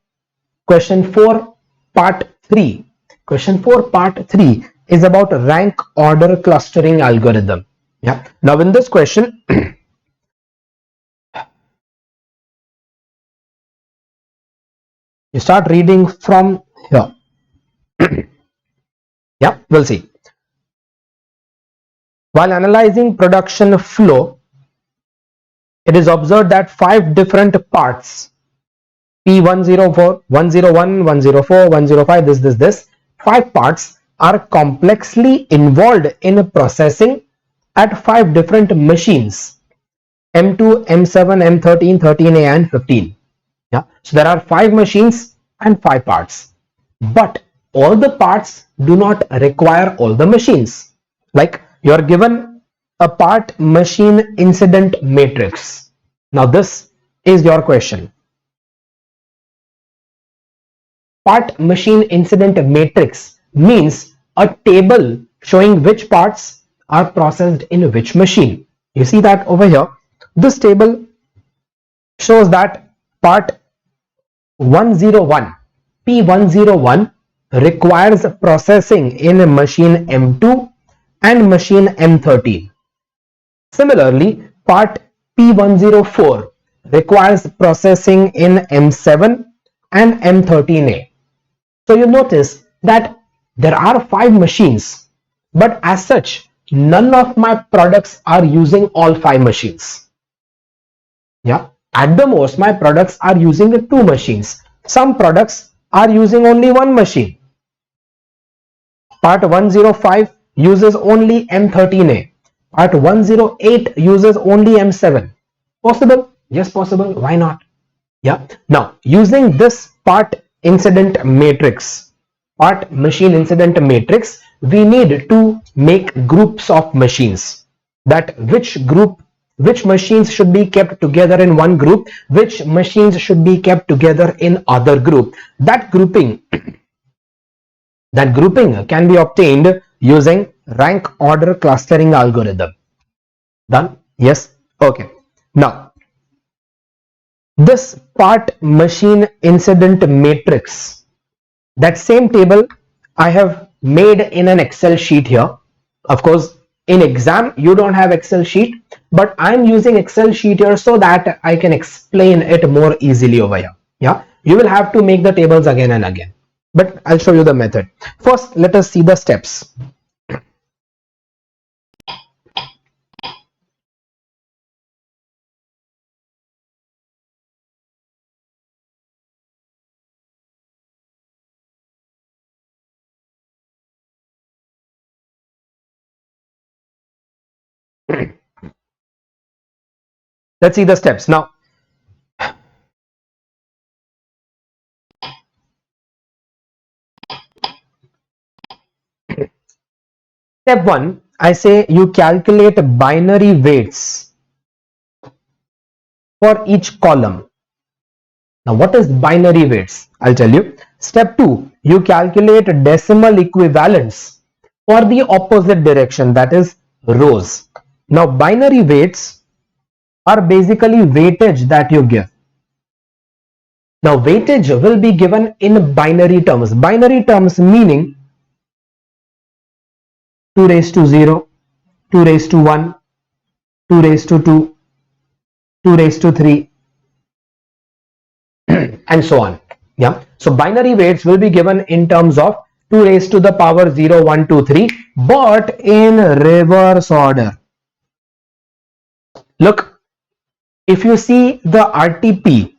question 4 part 3. Question 4 part 3 is about rank order clustering algorithm. Yeah, now in this question you start reading from here. Yeah, we'll see. While analyzing production flow, it is observed that 5 different parts P104, 101, 104, 105, this 5 parts are complexly involved in processing at 5 different machines M2, M7, M13, 13A and 15. Yeah, so there are 5 machines and 5 parts, but all the parts do not require all the machines. Like you are given a part machine incident matrix. Now this is your question. Part machine incident matrix means a table showing which parts are processed in which machine. You see that over here. This table shows that part 101 P101 requires processing in machine M2 and machine M13. Similarly, part P104 requires processing in M7 and M13A. So you notice that there are 5 machines, but as such, none of my products are using all 5 machines. Yeah, at the most, my products are using 2 machines. Some products are using only 1 machine. Part 105 uses only M13A. Part 108 uses only M7. Possible? Yes, possible. Why not? Yeah. Now, using this part incident matrix, part machine incident matrix, we need to make groups of machines. That which machines should be kept together in one group, which machines should be kept together in other group. That grouping can be obtained using rank order clustering algorithm. Done? Yes. Okay. Now, this part machine incident matrix, that same table I have made in an Excel sheet here. Of course, in exam you don't have Excel sheet, but I'm using Excel sheet here so that I can explain it more easily over here. Yeah, you will have to make the tables again and again, but I'll show you the method. First, let us see the steps. Let's see the steps. Now, step 1, I say you calculate binary weights for each column. Now, what is binary weights? I'll tell you. Step 2, you calculate decimal equivalents for the opposite direction, that is rows. Now, binary weights are basically weightage that you give. Now, weightage will be given in binary terms. Binary terms meaning 2 raised to 0, 2 raised to 1, 2 raised to 2, 2 raised to 3, and so on. Yeah. So binary weights will be given in terms of 2 raised to the power 0, 1, 2, 3, but in reverse order. Look, if you see the RTP,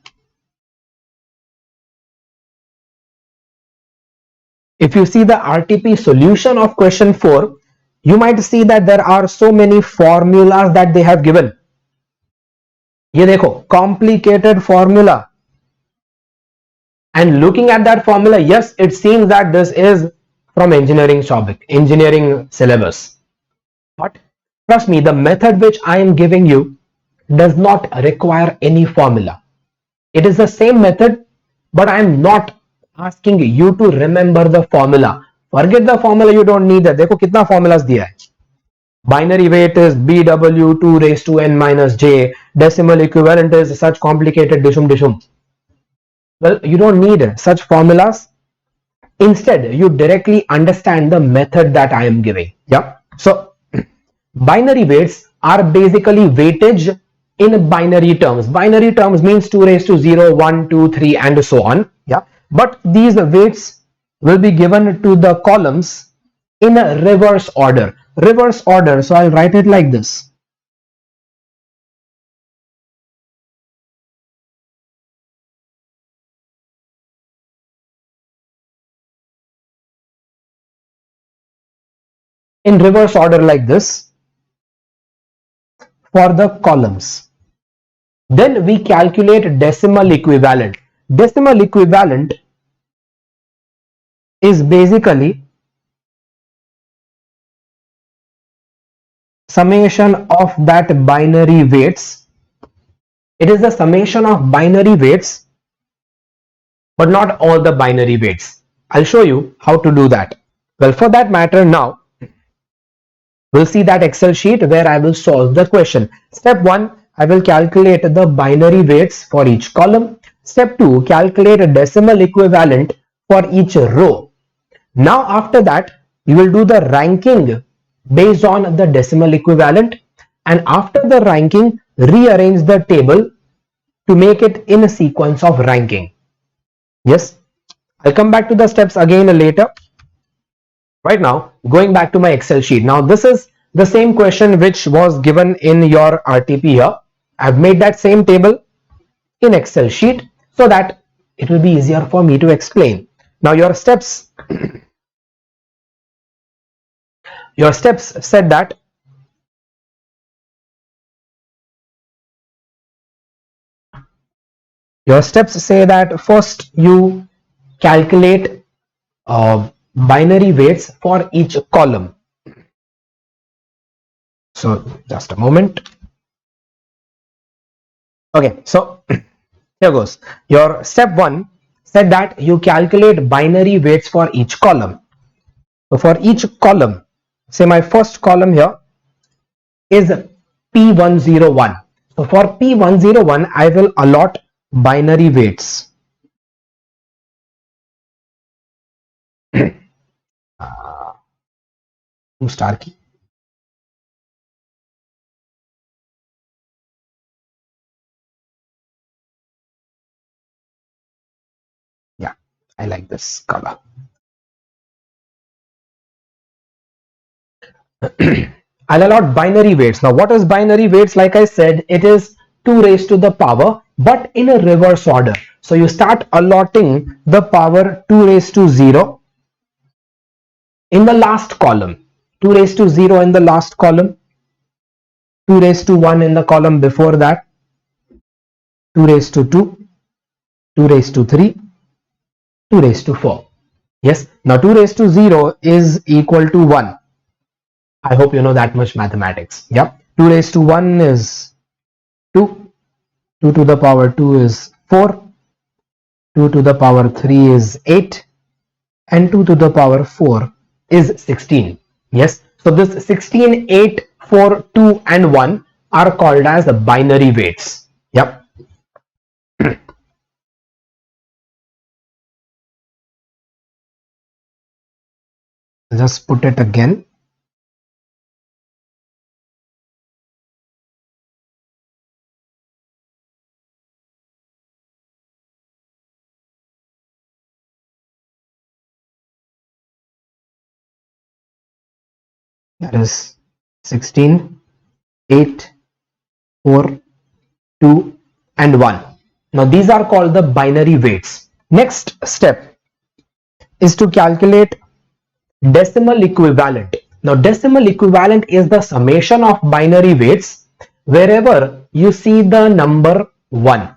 if you see the RTP solution of question 4, you might see that there are so many formulas that they have given. ये देखो, complicated formula. And looking at that formula, yes, it seems that this is from engineering topic, engineering syllabus. But trust me, the method which I am giving you does not require any formula. It is the same method, but I am not asking you to remember the formula. Forget the formula, you don't need that. देखो कितना formulas दिया है. Binary weight is BW 2 raised to n minus j. Decimal equivalent is such complicated dishum. Well, you don't need such formulas. Instead, you directly understand the method that I am giving. Yeah. So, binary weights are basically weightage in binary terms. Binary terms means 2 raised to 0, 1, 2, 3, and so on. Yeah. But these weights will be given to the columns in a reverse order. Reverse order. So, I'll write it like this. In reverse order like this for the columns. Then we calculate decimal equivalent. Decimal equivalent is basically summation of that binary weights. It is the summation of binary weights, but not all the binary weights. I'll show you how to do that. Well, for that matter, now we'll see that Excel sheet where I will solve the question. Step 1, I will calculate the binary weights for each column. Step 2, calculate a decimal equivalent for each row. Now after that, you will do the ranking based on the decimal equivalent, and after the ranking, rearrange the table to make it in a sequence of ranking. Yes, I'll come back to the steps again later. Right now, going back to my Excel sheet. Now this is the same question which was given in your RTP here. I've made that same table in Excel sheet so that it will be easier for me to explain. Now your steps said that say that first you calculate binary weights for each column. So just a moment. Okay, so here goes. Your step 1 said that you calculate binary weights for each column. So for each column, say my first column here is P101. So for P101, I will allot binary weights. Star key. Yeah, I like this color. I'll allot binary weights. Now what is binary weights? Like I said, it is 2 raised to the power, but in a reverse order. So you start allotting the power 2 raised to 0 in the last column, 2 raised to 0 in the last column, 2 raised to 1 in the column before that, 2 raised to 2, 2 raised to 3, 2 raised to 4. Yes, now 2 raised to 0 is equal to 1. I hope you know that much mathematics. Yeah, 2 raised to 1 is 2, 2 to the power 2 is 4, 2 to the power 3 is 8, and 2 to the power 4 is 16. Yes, so this 16, 8, 4, 2 and 1 are called as the binary weights. Yep. Just put it again. That is 16, 8, 4, 2 and 1. Now these are called the binary weights. Next step is to calculate decimal equivalent. Now decimal equivalent is the summation of binary weights wherever you see the number 1.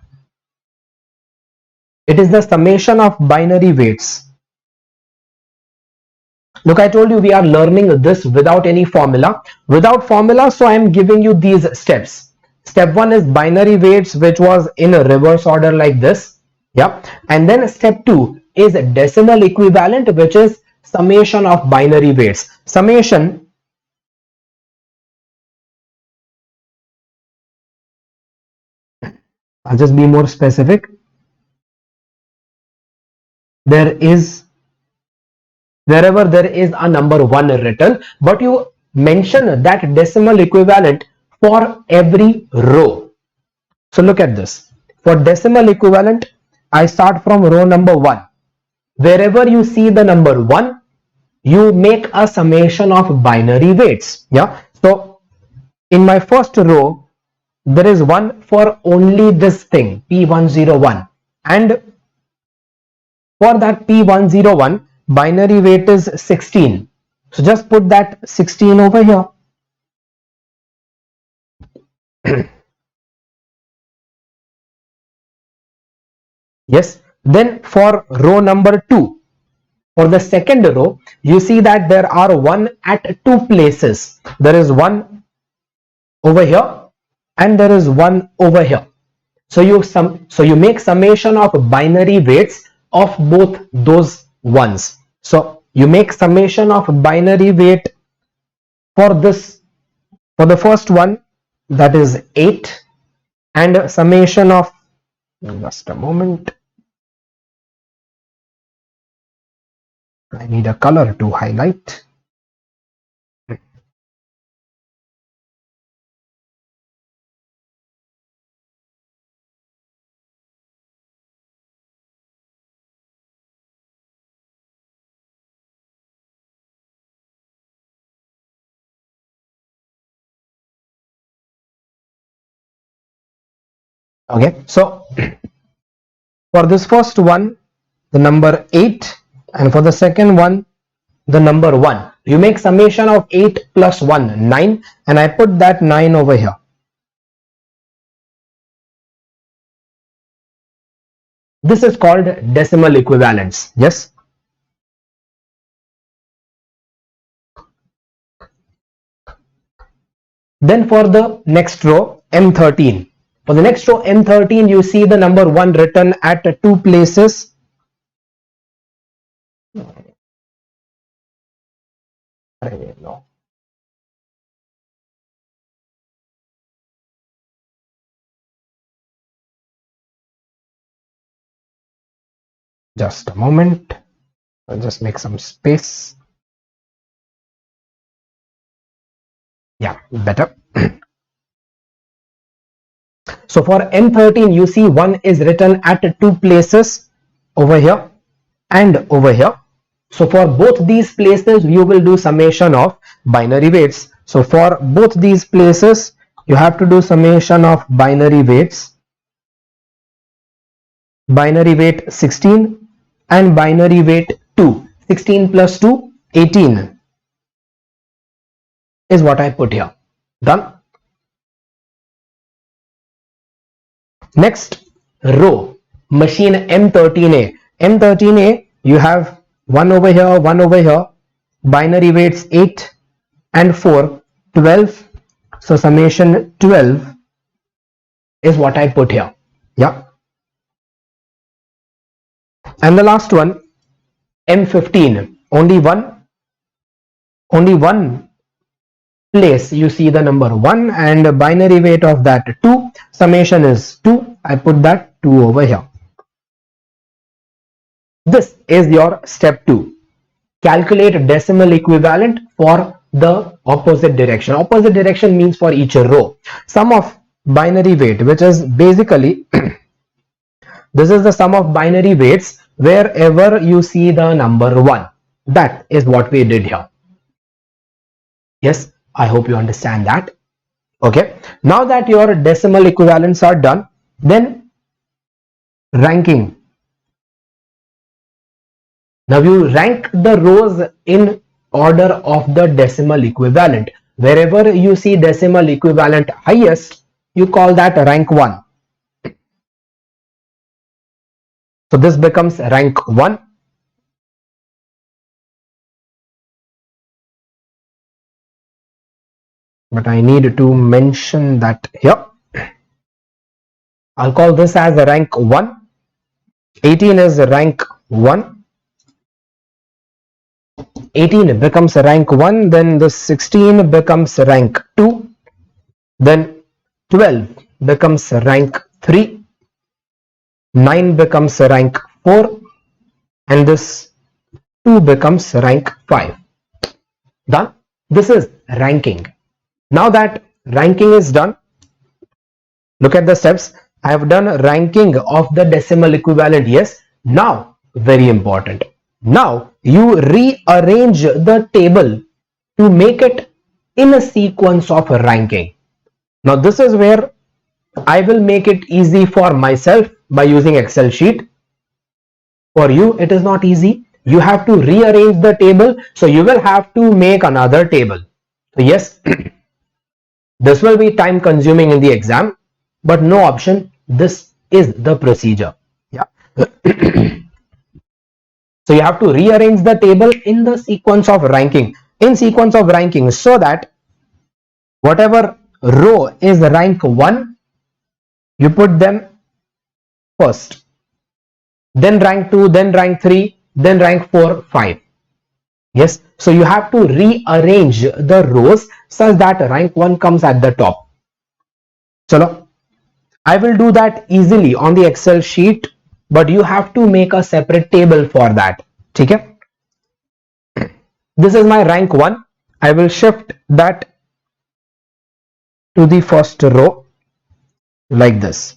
It is the summation of binary weights. Look, I told you we are learning this without any formula. Without formula, so I am giving you these steps. Step 1 is binary weights, which was in a reverse order like this. Yeah. And then step 2 is decimal equivalent, which is summation of binary weights. Summation I'll just be more specific. Wherever there is a number 1 written, but you mention that decimal equivalent for every row. So look at this. For decimal equivalent, I start from row number 1. Wherever you see the number 1, you make a summation of binary weights. Yeah. So in my first row, there is 1 for only this thing, P101. And for that P101, binary weight is 16. So just put that 16 over here. Yes. Then for row number 2, for the second row, you see that there are 1 at 2 places. There is 1 over here and there is 1 over here. So you make summation of binary weights of both those ones. So you make summation of binary weight for the first one, that is 8, and summation of, just a moment, I need a color to highlight. Okay, so for this first one, the number 8, and for the second one, the number 1. You make summation of 8 plus 1, 9, and I put that 9 over here. This is called decimal equivalence. Yes. Then for the next row, M13. For the next row, M13, you see the number 1 written at 2 places. No. Just a moment. I'll just make some space. Yeah, better. So for M13, you see 1 is written at 2 places, over here and over here. So for both these places, you will do summation of binary weights. So for both these places, you have to do summation of binary weights. Binary weight 16 and binary weight 2. 16 plus 2, 18 is what I put here. Done. Next row, machine M13A. M13A, you have one over here, one over here. Binary weights 8 and 4, 12. So summation 12 is what I put here. Yeah. And the last one, M15. Only one place you see the number 1 and binary weight of that 2. Summation is 2. I put that 2 over here. This is your step 2. Calculate decimal equivalent for the opposite direction. Opposite direction means for each row. Sum of binary weight, which is basically this is the sum of binary weights wherever you see the number 1. That is what we did here. Yes, I hope you understand that. Okay, now that your decimal equivalents are done, then ranking. Now you rank the rows in order of the decimal equivalent. Wherever you see decimal equivalent highest, you call that rank 1. So this becomes rank 1. But I need to mention that here. I'll call this as rank 1. 18 is rank 1. 18 becomes rank 1. Then the 16 becomes rank 2. Then 12 becomes rank 3. 9 becomes rank 4. And this 2 becomes rank 5. Done. This is ranking. Now that ranking is done, look at the steps. I have done ranking of the decimal equivalent. Yes. Now, very important. Now you rearrange the table to make it in a sequence of ranking. Now this is where I will make it easy for myself by using Excel sheet. For you, it is not easy. You have to rearrange the table. So you will have to make another table. So yes, this will be time consuming in the exam, but no option. This is the procedure. Yeah. So you have to rearrange the table in the sequence of ranking, so that whatever row is rank 1, you put them first, then rank 2, then rank 3, then rank 4, 5. Yes, so you have to rearrange the rows such that rank 1 comes at the top. Chalo, I will do that easily on the Excel sheet, but you have to make a separate table for that. Okay? This is my rank 1. I will shift that to the first row like this.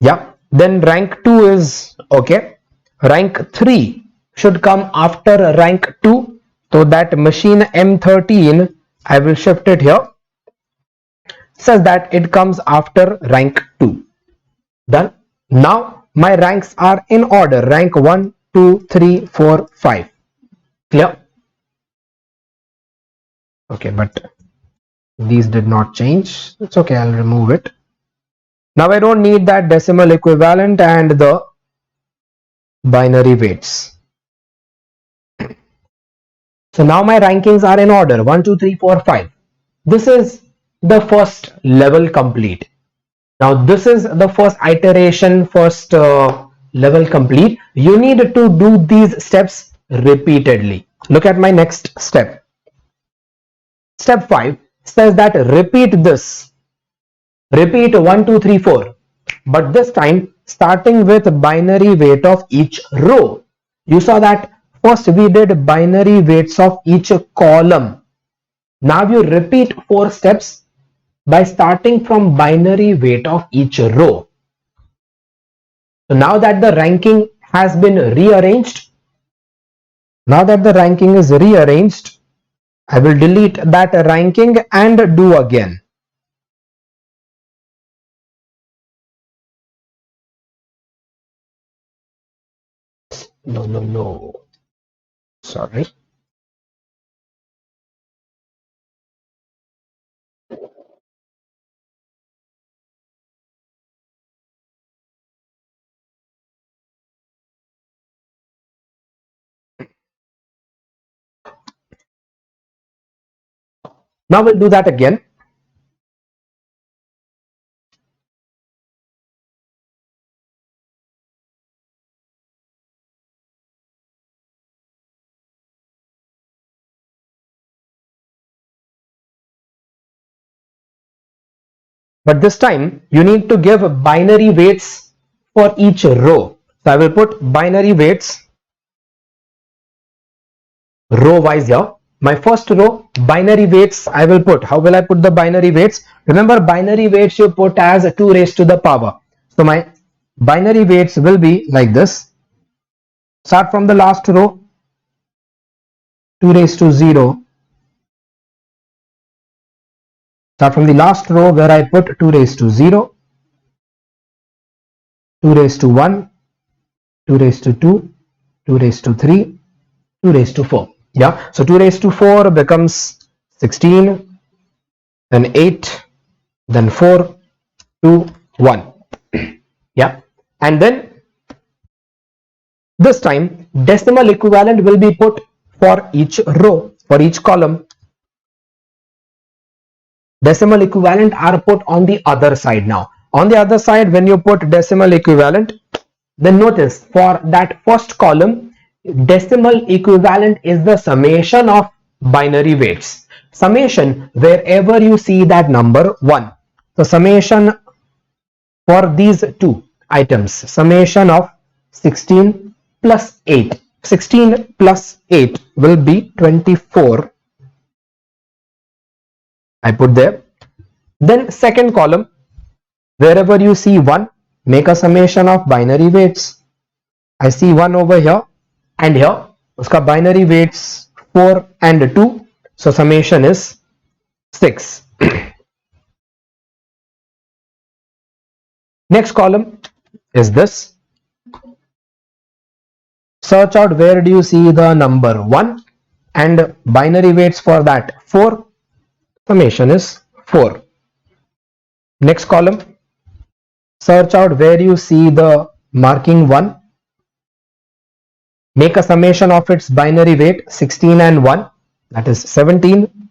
Yeah. Then rank 2 is okay. Rank 3 should come after rank 2. So that machine M13, I will shift it here such that it comes after rank 2. Done. Now my ranks are in order. Rank 1, 2, 3, 4, 5. Clear? Okay, but these did not change. It's okay, I'll remove it. Now I don't need that decimal equivalent and the binary weights. So now my rankings are in order 1, 2, 3, 4, 5. This is the first level complete. Now this is the first iteration, first level complete. You need to do these steps repeatedly. Look at my next step. Step 5 says that repeat this. Repeat 1, 2, 3, 4. But this time starting with binary weight of each row. You saw that first we did binary weights of each column. Now you repeat 4 steps by starting from binary weight of each row. So now that the ranking has been rearranged, now that the ranking is rearranged, I will delete that ranking and do again. No. Sorry. Now we'll do that again. But this time you need to give binary weights for each row. So I will put binary weights row wise here. My first row, binary weights I will put. How will I put the binary weights? Remember, binary weights you put as 2 raised to the power. So my binary weights will be like this. Start from the last row, 2 raised to 0. Start from the last row where I put 2 raised to 0, 2 raised to 1, 2 raised to 2, 2 raised to 3, 2 raised to 4. Yeah, so 2 raised to 4 becomes 16, then 8, then 4, 2, 1. Yeah, and then this time decimal equivalent will be put for each row, for each column. Decimal equivalent are put on the other side now. On the other side, when you put decimal equivalent, then notice for that first column, decimal equivalent is the summation of binary weights. Summation wherever you see that number 1. So summation for these two items, summation of 16 plus 8. 16 plus 8 will be 24. I put there. Then second column, wherever you see 1, make a summation of binary weights. I see 1 over here and here. Uska binary weights 4 and 2. So summation is 6. Next column is this. Search out where do you see the number 1 and binary weights for that 4. Summation is 4. Next column, search out where you see the marking 1. Make a summation of its binary weight 16 and 1, that is 17.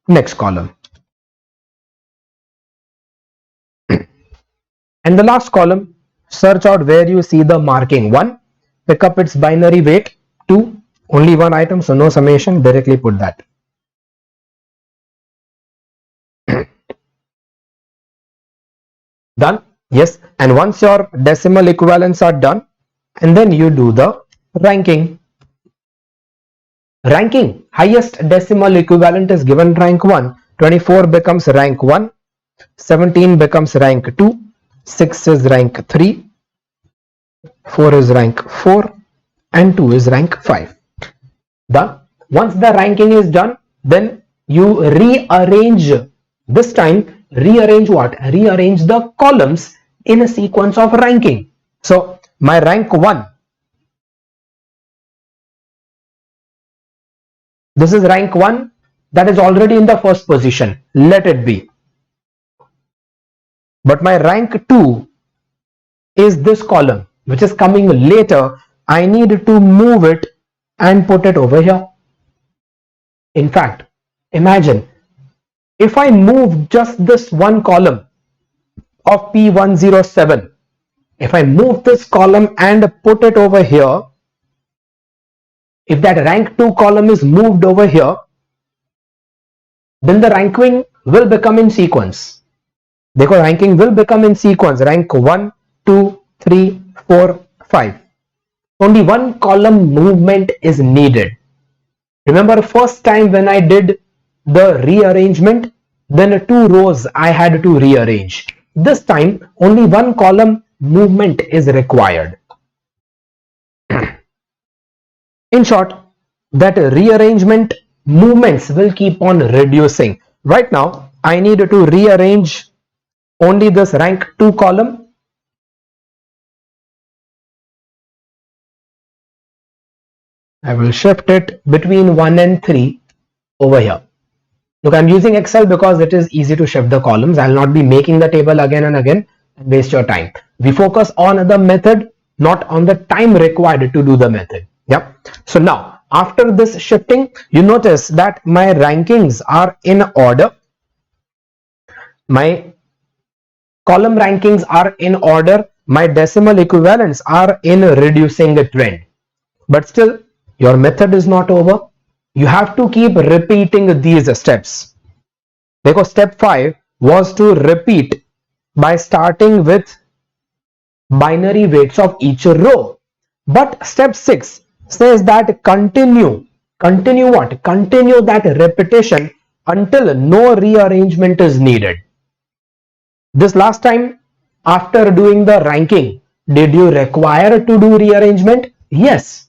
Next column. And the last column, search out where you see the marking 1. Pick up its binary weight 2. Only one item, so no summation, directly put that. Done? Yes. And once your decimal equivalents are done, and then you do the ranking. Ranking, highest decimal equivalent is given rank 1. 24 becomes rank 1. 17 becomes rank 2. 6 is rank 3. 4 is rank 4. And 2 is rank 5. Done? Once the ranking is done, then you rearrange. This time, rearrange what? Rearrange the columns in a sequence of ranking. So my rank 1, this is rank 1 that is already in the first position, let it be. But my rank 2 is this column which is coming later. I need to move it and put it over here. In fact, imagine if I move just this one column of P107, if I move this column and put it over here, if that rank 2 column is moved over here, then the ranking will become in sequence. Because ranking will become in sequence. Rank 1, 2, 3, 4, 5. Only one column movement is needed. Remember first time when I did the rearrangement, then 2 rows I had to rearrange. This time only one column movement is required. In short, that rearrangement movements will keep on reducing. Right now I need to rearrange only this rank 2 column. I will shift it between 1 and 3 over here. Look, I'm using Excel because it is easy to shift the columns. I'll not be making the table again and again and waste your time. We focus on the method, not on the time required to do the method. Yep. So now after this shifting, you notice that my rankings are in order. My column rankings are in order. My decimal equivalents are in reducing trend. But still, your method is not over. You have to keep repeating these steps. Because step 5 was to repeat by starting with binary weights of each row. But step 6 says that continue what? Continue that repetition until no rearrangement is needed. This last time, after doing the ranking, did you require to do rearrangement? Yes.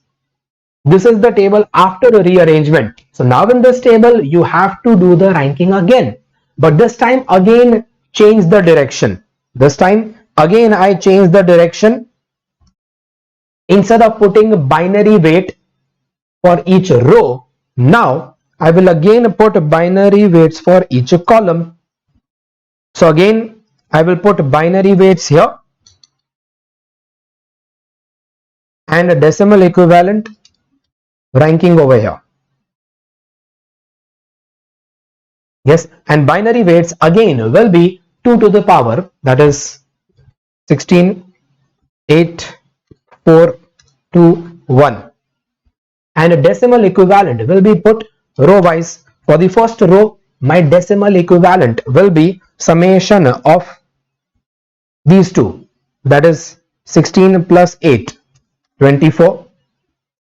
This is the table after rearrangement. So now in this table, you have to do the ranking again. But this time again, change the direction. This time again, I change the direction. Instead of putting binary weight for each row, now I will again put binary weights for each column. So again, I will put binary weights here and a decimal equivalent ranking over here. Yes, and binary weights again will be 2 to the power, that is 16, 8, 4, 2, 1. And a decimal equivalent will be put row wise. For the first row, my decimal equivalent will be summation of these two, that is 16 plus 8, 24.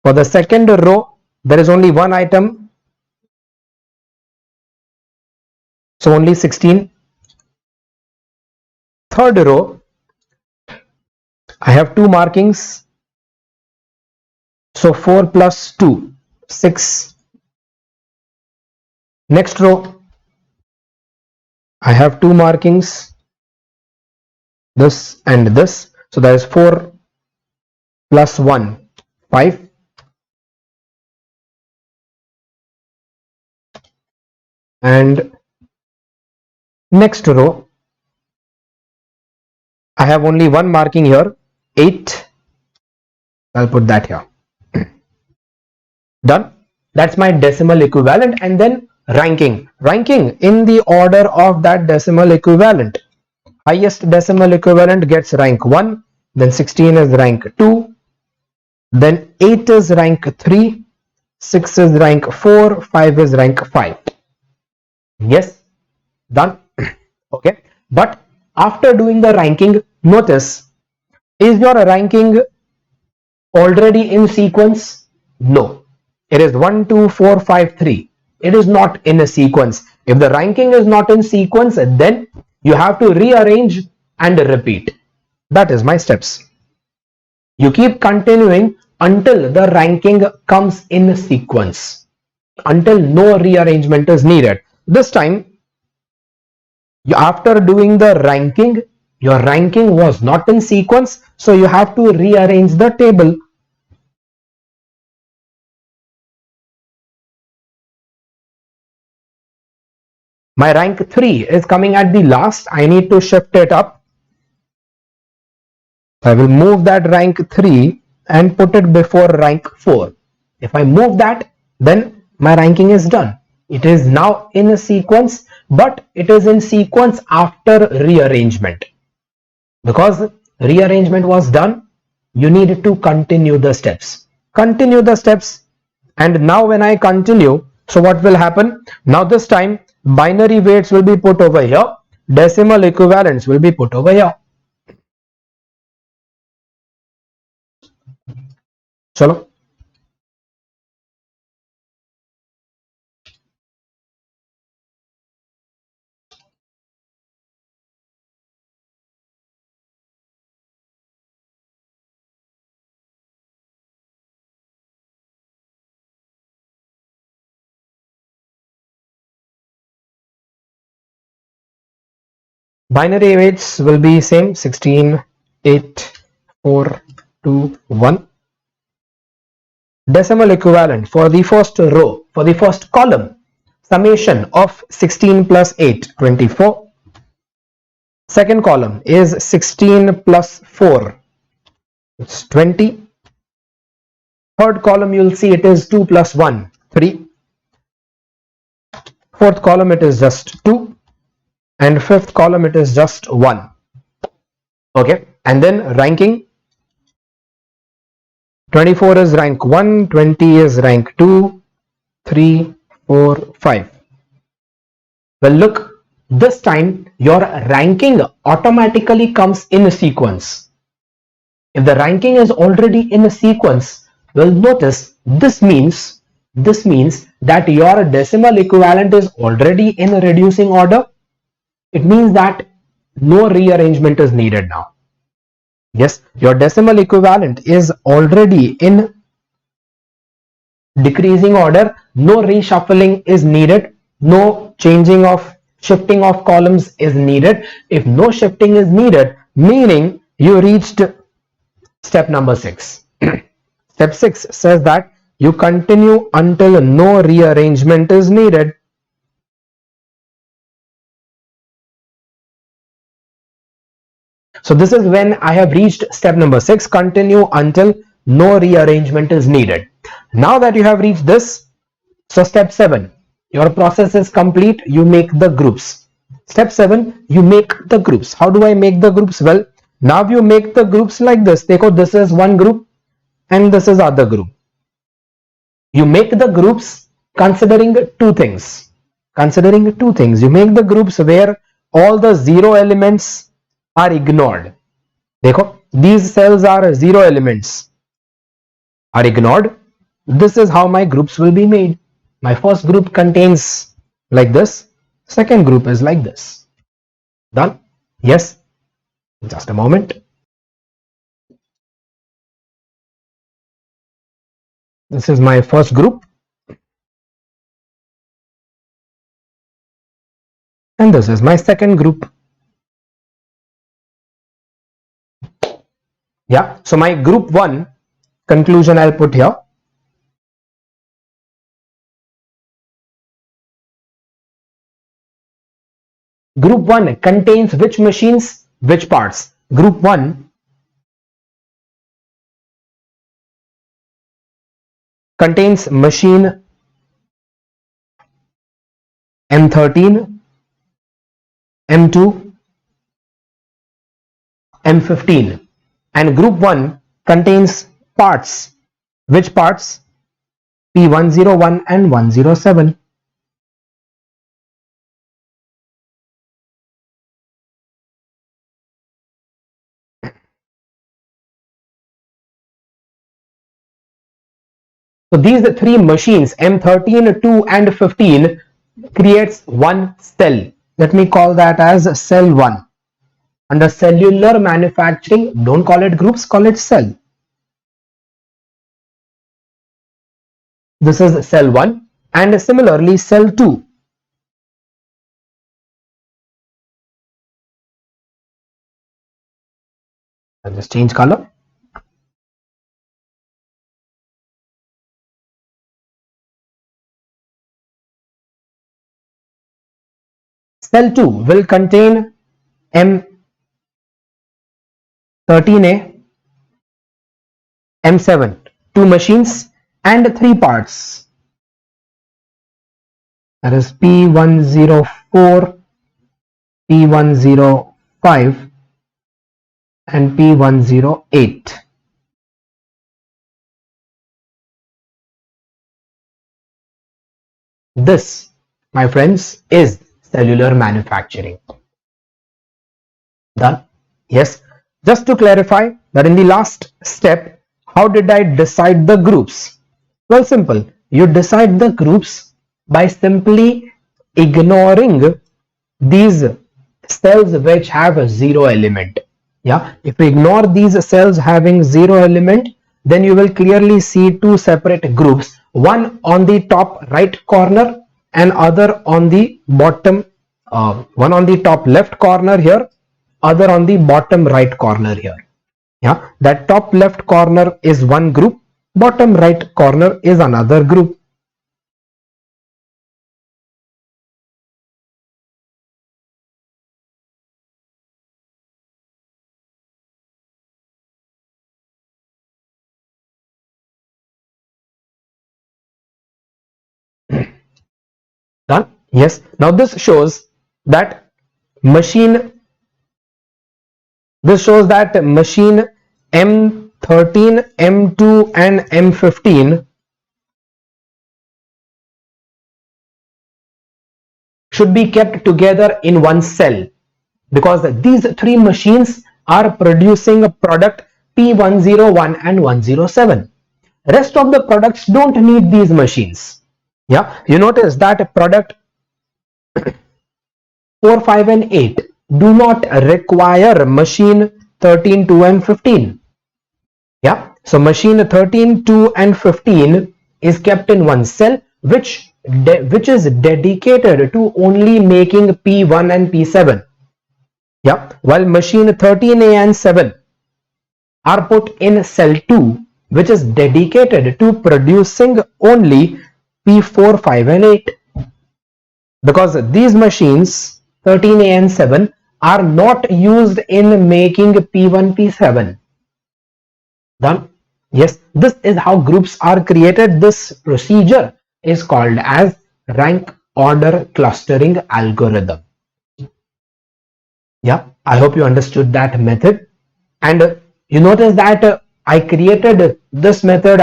For the second row, there is only one item, so only 16. Third row, I have two markings, so 4 plus 2, 6. Next row, I have two markings, this and this, so that is 4 plus 1, 5. And next row, I have only one marking here, 8. I'll put that here. Done. That's my decimal equivalent. And then ranking in the order of that decimal equivalent. Highest decimal equivalent gets rank 1, then 16 is rank 2, then 8 is rank 3, 6 is rank 4, 5 is rank 5. Yes, done. Okay, but after doing the ranking, notice, is your ranking already in sequence? No, it is 1, 2, 4, 5, 3. It is not in a sequence. If the ranking is not in sequence, then you have to rearrange and repeat. That is my steps. You keep continuing until the ranking comes in sequence, until no rearrangement is needed. This time, after doing the ranking, your ranking was not in sequence, so you have to rearrange the table. My rank 3 is coming at the last. I need to shift it up. I will move that rank 3 and put it before rank 4. If I move that, then my ranking is done. It is now in a sequence, but it is in sequence after rearrangement. Because rearrangement was done, you need to continue the steps. Continue the steps. And now when I continue, so what will happen? Now this time, binary weights will be put over here. Decimal equivalents will be put over here. Chalo. Binary weights will be same, 16, 8, 4, 2, 1. Decimal equivalent for the first row, for the first column, summation of 16 plus 8, 24. Second column is 16 plus 4, it's 20. Third column, you'll see it is 2 plus 1, 3. Fourth column, it is just 2. And fifth column, it is just 1. Okay. And then ranking, 24 is rank 1, 20 is rank 2, 3, 4, 5. Well, look, this time your ranking automatically comes in a sequence. If the ranking is already in a sequence, well, notice this means that your decimal equivalent is already in a reducing order. It means that no rearrangement is needed now. Yes, your decimal equivalent is already in decreasing order. No reshuffling is needed. No changing of shifting of columns is needed. If no shifting is needed, meaning you reached step number 6. Step 6 says that you continue until no rearrangement is needed. So this is when I have reached step number 6, continue until no rearrangement is needed. Now that you have reached this, so step 7, your process is complete, you make the groups. Step 7, you make the groups. How do I make the groups? Well, now you make the groups like this. Dekho, this is one group and this is other group. You make the groups considering two things. You make the groups where all the 0 elements are ignored. Dekho, these cells are 0 elements are ignored. This is how my groups will be made. My first group contains like this. Second group is like this. Done? Yes. Just a moment. This is my first group. And this is my second group. Yeah. So my group 1 conclusion I'll put here. Group 1 contains which machines, which parts? Group 1 contains machine M13, M2, M15, and group 1 contains parts. Which parts? P101 and 107. So these three machines, M13, 2 and 15, creates one cell. Let me call that as cell 1. Under cellular manufacturing, don't call it groups, call it cell. This is cell 1, and similarly cell 2. I'll just change color. Cell 2 will contain M13A, M7, 2 machines and 3 parts. That is P104, P105 and P108. This, my friends, is cellular manufacturing. Done? Yes. Just to clarify that in the last step, how did I decide the groups? Well, simple. You decide the groups by simply ignoring these cells which have a 0 element. Yeah, if you ignore these cells having 0 element, then you will clearly see two separate groups, one on the top right corner and other on the bottom, one on the top left corner here, other on the bottom right corner here. Yeah, that top left corner is one group, bottom right corner is another group. Yes. Now this shows that machine machine M13, M2 and M15 should be kept together in one cell, because these three machines are producing a product P101 and 107. Rest of the products don't need these machines. Yeah, you notice that product 4, 5 and 8 do not require machine 13, 2 and 15. Yeah, so machine 13, 2 and 15 is kept in one cell, which is dedicated to only making P1 and P7. Yeah, while machine 13A and 7 are put in cell 2, which is dedicated to producing only P4, 5 and 8. Because these machines 13A and 7 are not used in making P1, P7. Done? Yes, this is how groups are created. This procedure is called as rank order clustering algorithm. Yeah, I hope you understood that method. And you notice that I created this method.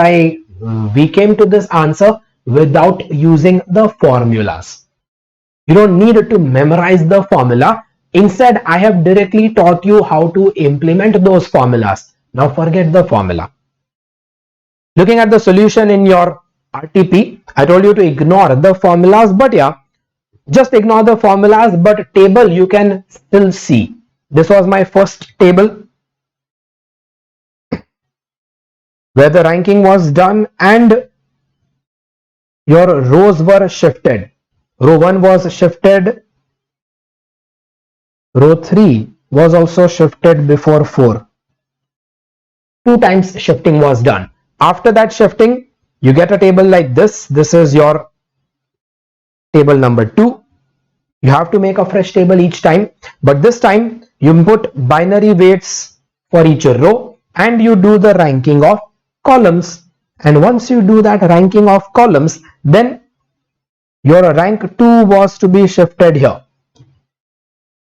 We came to this answer without using the formulas. You don't need to memorize the formula. Instead, I have directly taught you how to implement those formulas. Now forget the formula. Looking at the solution in your RTP, I told you to ignore the formulas, but yeah, just ignore the formulas, but table you can still see. This was my first table where the ranking was done and your rows were shifted. Row 1 was shifted, row 3 was also shifted before 4. 2 times shifting was done. After that shifting, you get a table like this. This is your table number 2. You have to make a fresh table each time, but this time you put binary weights for each row and you do the ranking of columns. And once you do that ranking of columns, then your rank 2 was to be shifted here.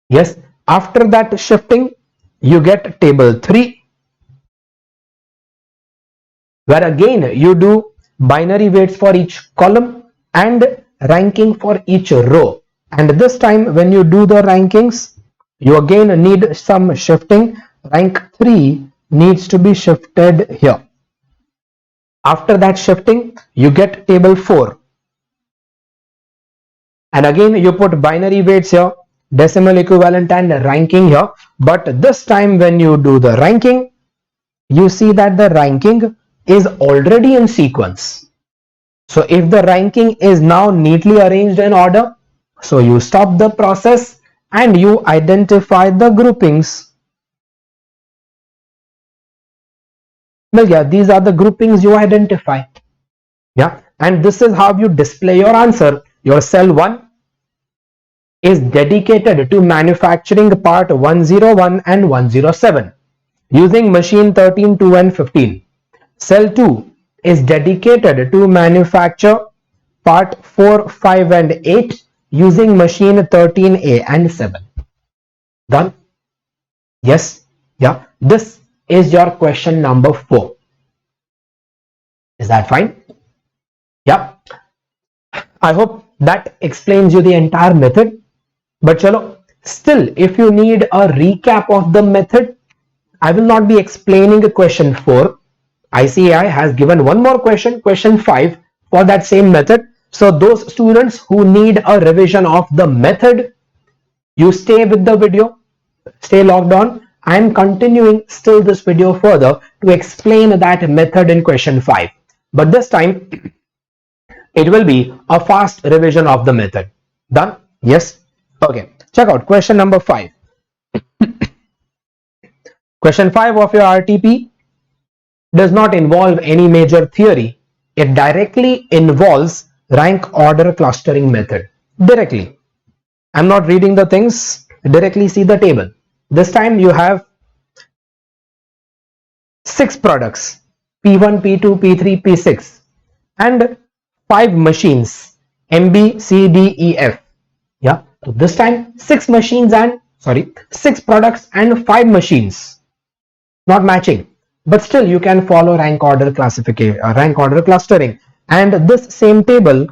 Yes, after that shifting, you get table 3, where again you do binary weights for each column and ranking for each row. And this time when you do the rankings, you again need some shifting. Rank 3 needs to be shifted here. After that shifting, you get table 4. And again you put binary weights here, decimal equivalent and ranking here. But this time when you do the ranking, you see that the ranking is already in sequence. So if the ranking is now neatly arranged in order, so you stop the process and you identify the groupings. Well, yeah, these are the groupings you identify. Yeah, and this is how you display your answer. Your cell 1 is dedicated to manufacturing part 101 and 107 using machine 13, 2 and 15. Cell 2 is dedicated to manufacture part 4, 5 and 8 using machine 13A and 7. Done? Yes? Yeah. This is your question number 4. Is that fine? Yeah. I hope that explains you the entire method. But chalo, still if you need a recap of the method, I will not be explaining question 4. ICAI has given one more question, question 5 for that same method. So those students who need a revision of the method, you stay with the video, stay logged on. I am continuing still this video further to explain that method in question 5. But this time it will be a fast revision of the method. Done? Yes? Okay. Check out question number 5. Question 5 of your RTP does not involve any major theory. It directly involves rank order clustering method. Directly. I'm not reading the things. Directly see the table. This time you have 6 products. P1, P2, P3, P6 and 5 machines. M, B, C, D, E, F. Yeah, so this time 6 products and 5 machines, not matching, but still you can follow rank order classification, rank order clustering. And this same table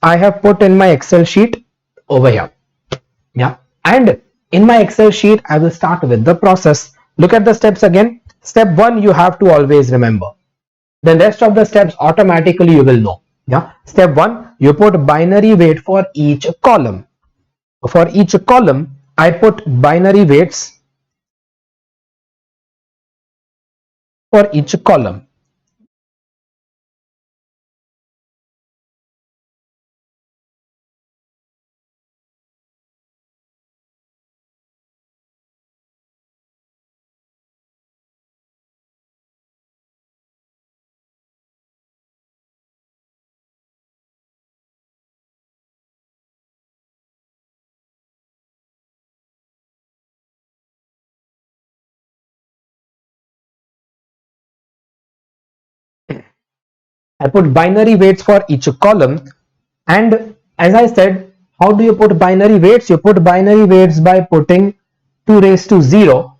I have put in my Excel sheet over here. Yeah, and in my Excel sheet I will start with the process. Look at the steps again. Step 1 you have to always remember. Then rest of the steps automatically you will know. Yeah, step 1 you put binary weight for each column. For each column I put binary weights for each column. I put binary weights for each column, and as I said, how do you put binary weights? You put binary weights by putting 2 raised to 0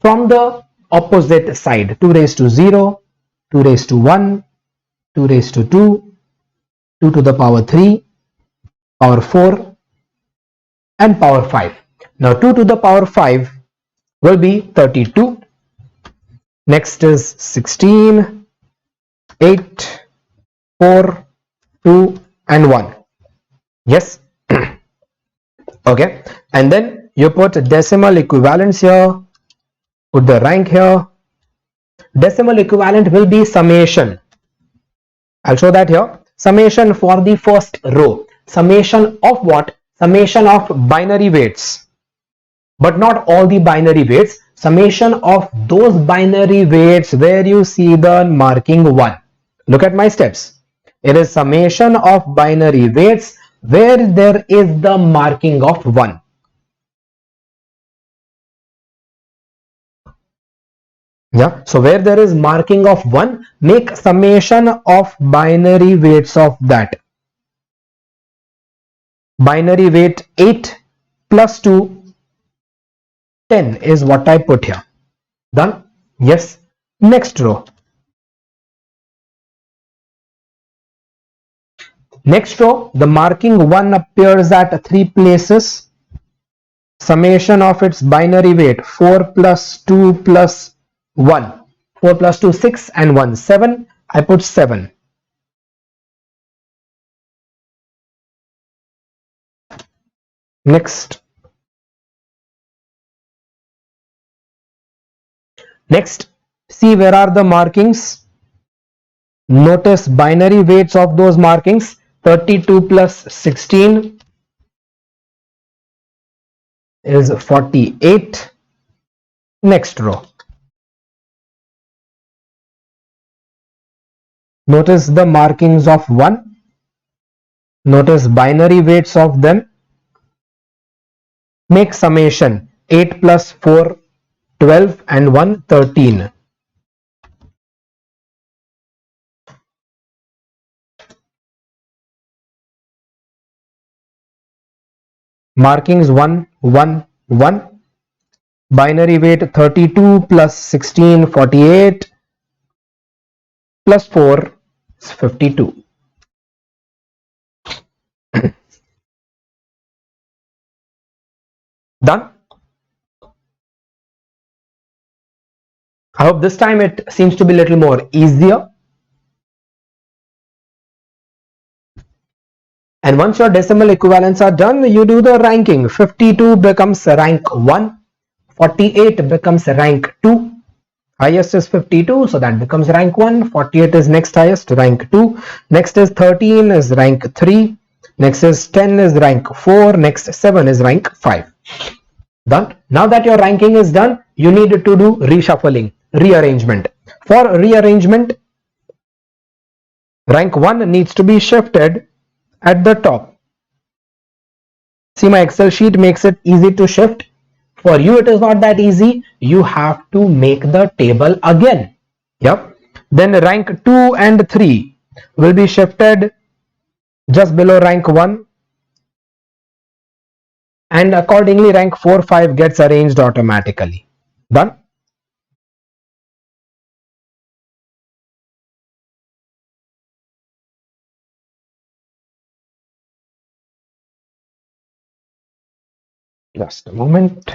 from the opposite side. 2 raised to 0, 2 raised to 1, 2 raised to 2, 2 to the power 3, power 4 and power 5. Now 2 to the power 5 will be 32. Next is 16, 8, 4, 2 and 1. Yes. Okay, and then you put decimal equivalents here, put the rank here. Decimal equivalent will be summation. I'll show that here. Summation for the first row. Summation of what? Summation of binary weights, but not all the binary weights. Summation of those binary weights where you see the marking 1. Look at my steps. It is summation of binary weights where there is the marking of 1. Yeah, so where there is marking of 1, make summation of binary weights of that. Binary weight 8 plus 2, 10 is what I put here. Done? Yes. Next row. Next row, the marking 1 appears at 3 places. Summation of its binary weight 4 plus 2 plus 1. 4 plus 2, 6 and 1, 7. I put 7. Next. Next, see where are the markings. Notice binary weights of those markings. 32 plus 16 is 48. Next row. Notice the markings of 1. Notice binary weights of them. Make summation 8 plus 4, 12 and 1, 13. Markings 1, 1, 1. Binary weight 32 plus 16, 48 plus 4 is 52. Done? I hope this time it seems to be a little more easier. And once your decimal equivalents are done, you do the ranking. 52 becomes rank 1, 48 becomes rank 2, highest is 52, so that becomes rank 1, 48 is next highest, rank 2, next is 13 is rank 3, next is 10 is rank 4, next 7 is rank 5. Done. Now that your ranking is done, you need to do reshuffling, rearrangement. For rearrangement, rank 1 needs to be shifted at the top. See, my Excel sheet makes it easy to shift. For you it is not that easy. You have to make the table again. Yep. Then rank 2 and 3 will be shifted just below rank 1. and accordingly rank 4 5 gets arranged automatically. Done. Just a moment.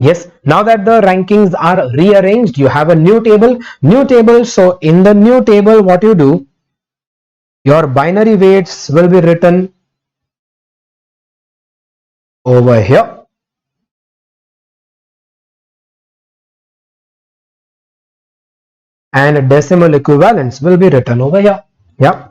Yes, now that the rankings are rearranged, you have a new table. So in the new table, what you do, your binary weights will be written over here. And decimal equivalents will be written over here. Yeah.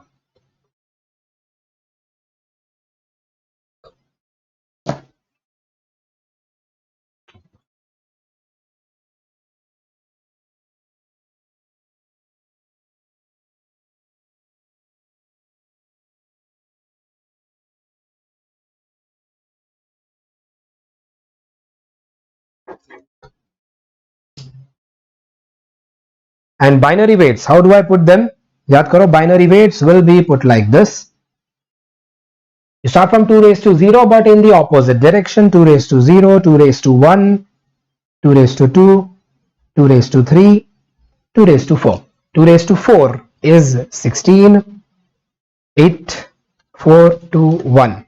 And binary weights, how do I put them? Yaad karo, binary weights will be put like this. You start from 2 raised to 0, but in the opposite direction. 2 raised to 0, 2 raised to 1, 2 raised to 2, 2 raised to 3, 2 raised to 4. 2 raised to 4 is 16, 8, 4, 2, 1.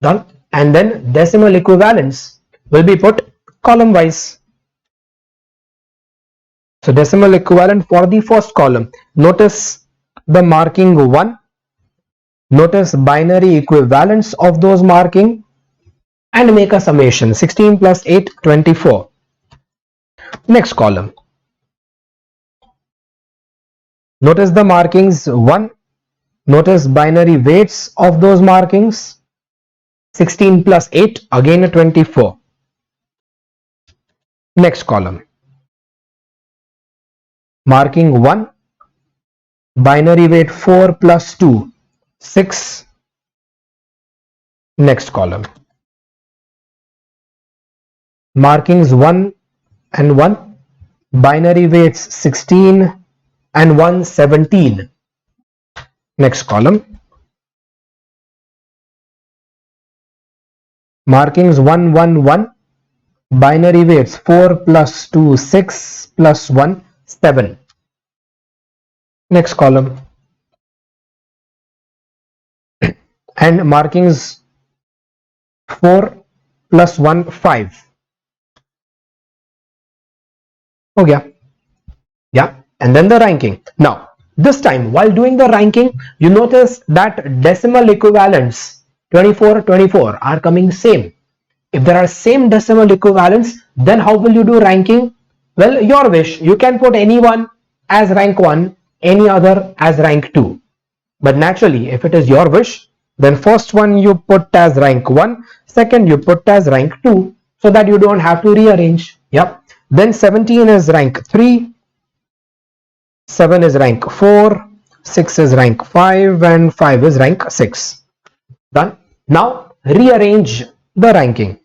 Done. And then decimal equivalents will be put column wise. So decimal equivalent for the first column. Notice the marking 1. Notice binary equivalents of those marking and make a summation. 16 plus 8, 24. Next column. Notice the markings 1. Notice binary weights of those markings. 16 plus 8, again a 24. Next column. Marking 1. Binary weight 4 plus 2, 6. Next column. Markings 1 and 1. Binary weights 16 and 1, 17. Next column. Markings 1 1 1. Binary weights 4 plus 2, 6 plus 1, 7. Next column. And markings 4 plus 1, 5. Okay. Yeah. And then the ranking. Now, this time while doing the ranking, you notice that decimal equivalents 24, 24 are coming same. If there are same decimal equivalents, then how will you do ranking? Well, your wish. You can put anyone as rank 1, any other as rank 2. But naturally, if it is your wish, then first one you put as rank 1, second you put as rank 2, so that you don't have to rearrange. Yep. Then 17 is rank 3, 7 is rank 4, 6 is rank 5, and 5 is rank 6. Done. Now rearrange the ranking.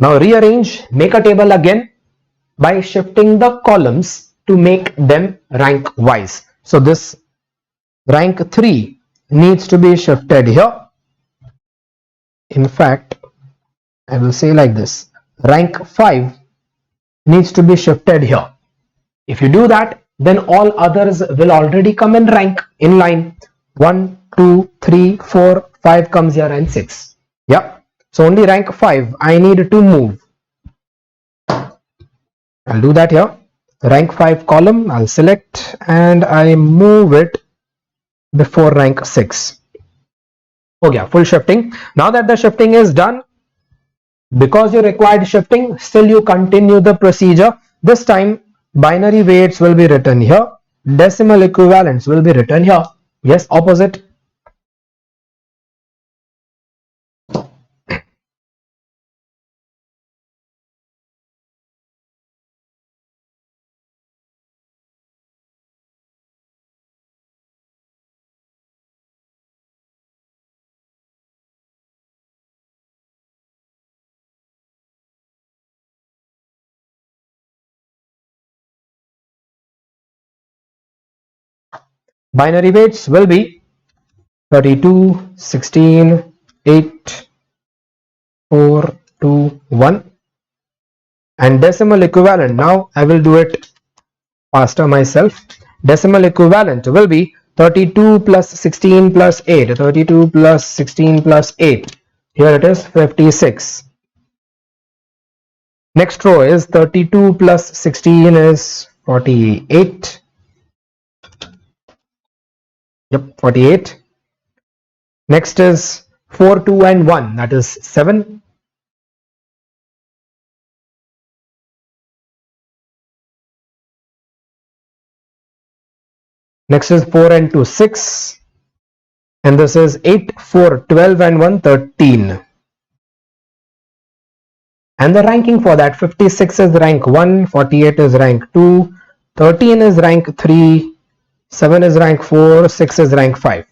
Now rearrange, make a table again by shifting the columns to make them rank wise. So this rank 3 needs to be shifted here. In fact, I will say like this, rank 5 needs to be shifted here. If you do that, then all others will already come in rank in line. 1, 2, 3, 4, 5 comes here and 6. Yeah. So only rank 5 I need to move. I'll do that here. Rank 5 column, I'll select and I move it before rank 6. Okay, full shifting. Now that the shifting is done, because you required shifting, still you continue the procedure. This time binary weights will be written here, decimal equivalents will be written here. Yes, opposite. Binary weights will be 32, 16, 8, 4, 2, 1. And decimal equivalent, now I will do it faster myself. Decimal equivalent will be 32 plus 16 plus 8. 32 plus 16 plus 8. Here it is 56. Next row is 32 plus 16 is 48. Yep, 48. Next is 4, 2 and 1, that is 7. Next is 4 and 2, 6. And this is 8, 4, 12 and 1, 13. And the ranking for that, 56 is rank 1, 48 is rank 2, 13 is rank 3, 7 is rank 4, 6 is rank 5.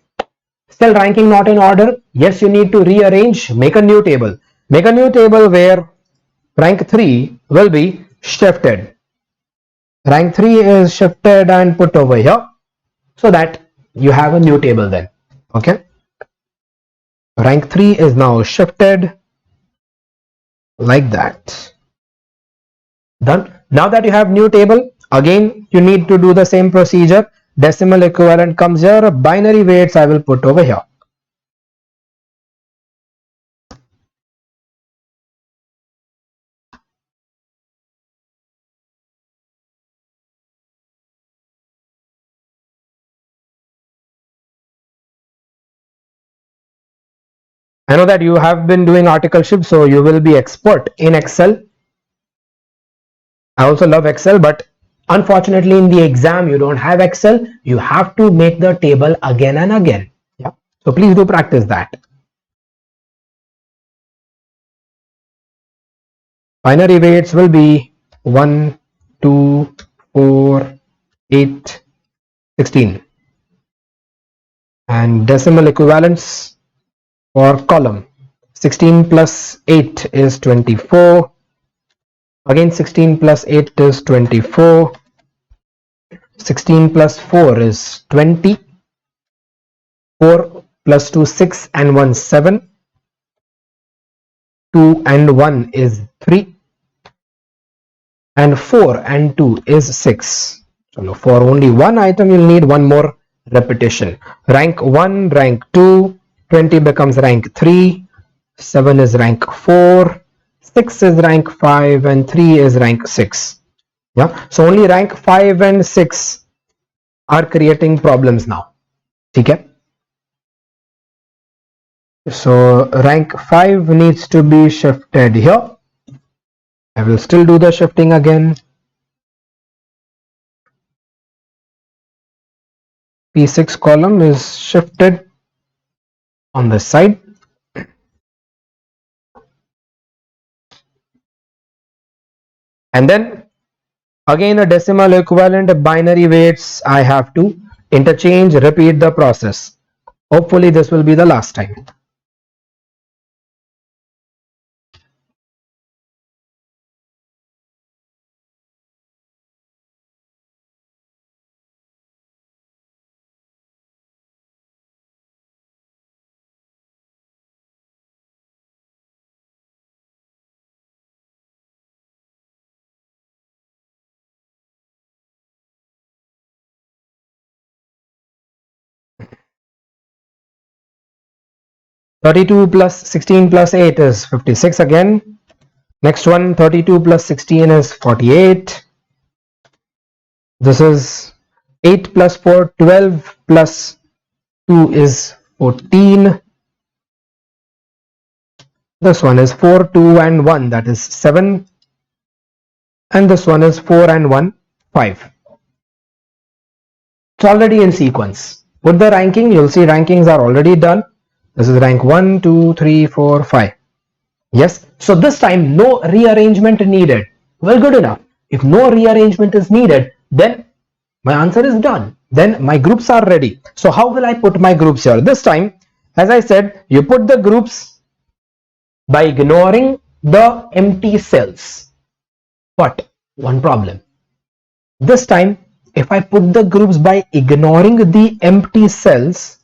Still ranking not in order. Yes, you need to rearrange, make a new table. Make a new table where rank 3 will be shifted. Rank 3 is shifted and put over here so that you have a new table then. Okay. Rank 3 is now shifted like that. Done. Now that you have new table, again you need to do the same procedure. Decimal equivalent comes here, binary weights I will put over here. I know that you have been doing articleship, so you will be expert in Excel. I also love Excel, but unfortunately in the exam you don't have Excel. You have to make the table again and again. Yeah. So please do practice that. Binary weights will be 1, 2, 4, 8, 16. And decimal equivalents for column. 16 plus 8 is 24. Again 16 plus 8 is 24. 16 plus 4 is 20. 4 plus 2, 6 and 1, 7. 2 and 1 is 3. And 4 and 2 is 6. So for only one item you'll need one more repetition. Rank 1, rank 2, 20 becomes rank 3, 7 is rank 4, 6 is rank 5 and 3 is rank 6. Yeah, so only rank 5 and 6 are creating problems now. Okay. So rank 5 needs to be shifted here. I will still do the shifting again. P6 column is shifted on the side. And then again the decimal equivalent binary weights I have to interchange, repeat the process. Hopefully this will be the last time. (32 plus 16 plus 8 is 56 again. Next one, 32 plus 16 is 48. This is 8 plus 4, 12 plus 2 is 14. This one is 4, 2 and 1, that is 7. And this one is 4 and 1, 5. It's already in sequence. Put the ranking, you'll see rankings are already done. This is rank 1, 2, 3, 4, 5. Yes, so this time no rearrangement needed. Well, good enough. If no rearrangement is needed, then my answer is done. Then my groups are ready. So how will I put my groups here? This time, as I said, you put the groups by ignoring the empty cells. But one problem. This time if I put the groups by ignoring the empty cells,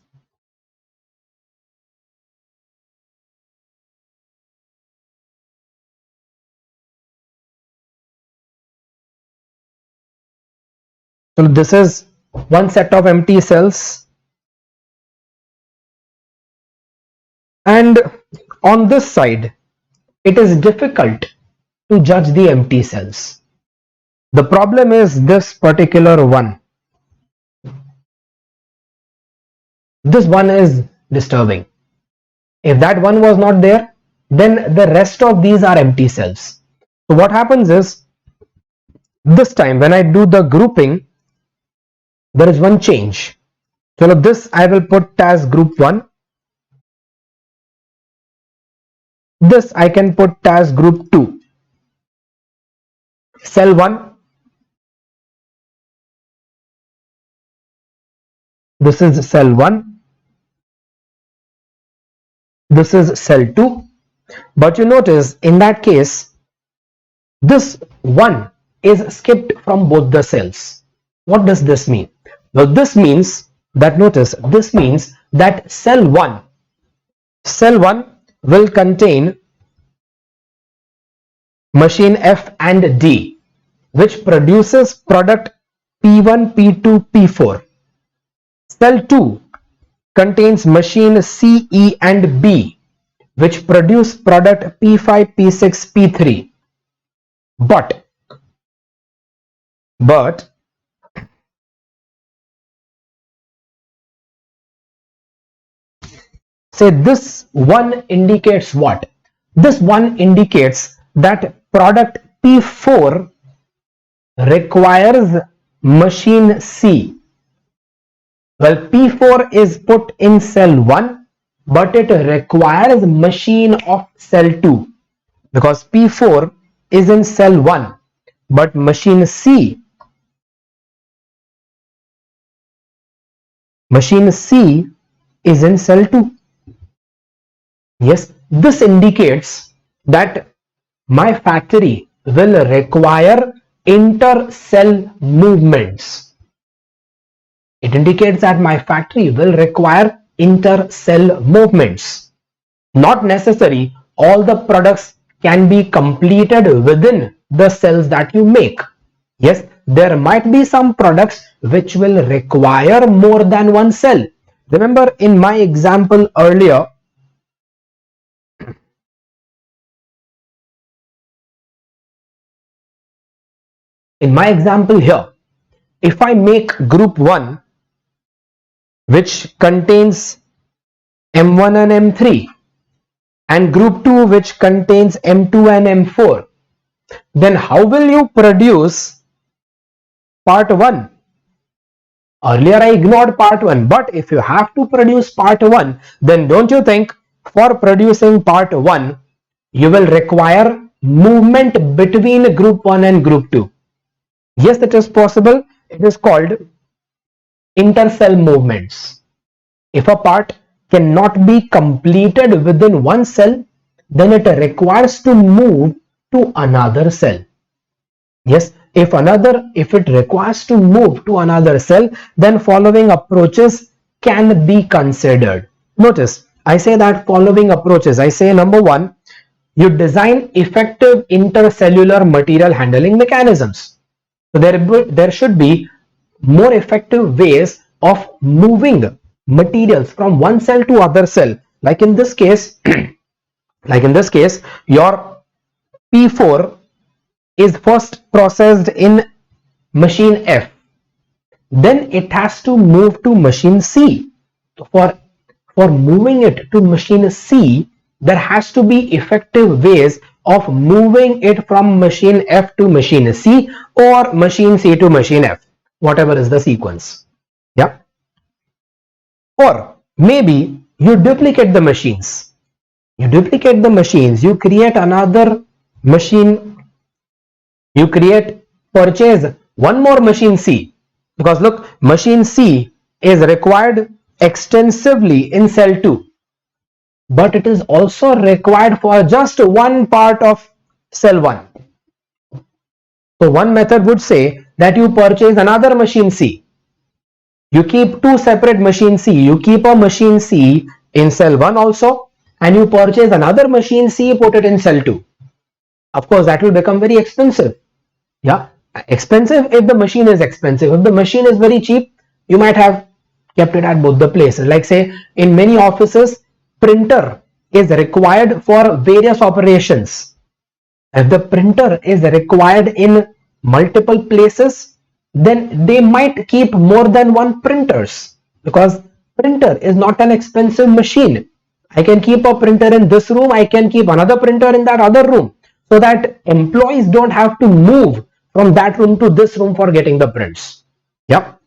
so this is one set of empty cells, and on this side it is difficult to judge the empty cells. The problem is this particular one. This one is disturbing. If that one was not there, then the rest of these are empty cells. So what happens is, this time when I do the grouping, there is one change. So this I will put as group 1. This I can put as group 2. Cell 1. This is cell 1. This is cell 2. But you notice in that case, this 1 is skipped from both the cells. What does this mean? Well, this means that, notice, this means that cell 1 will contain machine F and D, which produces product P1, P2, P4. Cell 2 contains machine C, E and B, which produce product P5, P6, P3. But say this one indicates what? This one indicates that product P4 requires machine C. Well, P4 is put in cell 1, but it requires machine of cell 2, because P4 is in cell 1, but machine C is in cell 2. Yes, this indicates that my factory will require inter-cell movements. It indicates that my factory will require inter-cell movements. Not necessary all the products can be completed within the cells that you make. Yes, there might be some products which will require more than one cell. Remember in my example earlier, here, if I make group 1 which contains M1 and M3 and group 2 which contains M2 and M4, then how will you produce part 1? Earlier I ignored part 1, but if you have to produce part 1, then don't you think for producing part 1 you will require movement between group 1 and group 2? Yes, that is possible. It is called intercell movements. If a part cannot be completed within one cell, then it requires to move to another cell. Yes, if it requires to move to another cell, then following approaches can be considered. Notice, I say that following approaches. I say number 1, you design effective intercellular material handling mechanisms. So there should be more effective ways of moving materials from one cell to other cell. Like in this case, your P4 is first processed in machine F. Then it has to move to machine C. For moving it to machine C, there has to be effective ways of moving it from machine F to machine C or machine C to machine F, whatever is the sequence. Yeah. Or maybe you duplicate the machines. You create another machine. You purchase one more machine C, because look, machine C is required extensively in cell 2. But it is also required for just one part of cell 1. So one method would say that you purchase another machine C. You keep two separate machine C. You keep a machine C in cell 1 also, and you purchase another machine C, put it in cell 2. Of course, that will become very expensive. Yeah, expensive if the machine is expensive. If the machine is very cheap, you might have kept it at both the places. Like say in many offices, printer is required for various operations. If the printer is required in multiple places, then they might keep more than one printers, because printer is not an expensive machine. I can keep a printer in this room, I can keep another printer in that other room, so that employees don't have to move from that room to this room for getting the prints. Yep.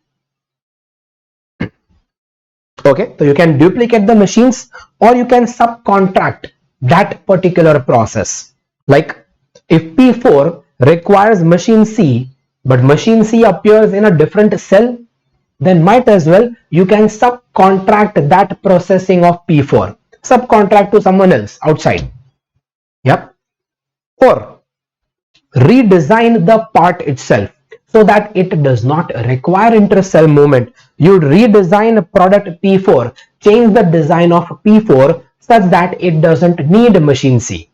Okay, so you can duplicate the machines, or you can subcontract that particular process. Like if P4 requires machine C, but machine C appears in a different cell, then might as well you can subcontract that processing of P4. Subcontract to someone else outside. Yep. Or redesign the part itself so that it does not require intercell movement. You redesign product P4, change the design of P4 such that it doesn't need machine C.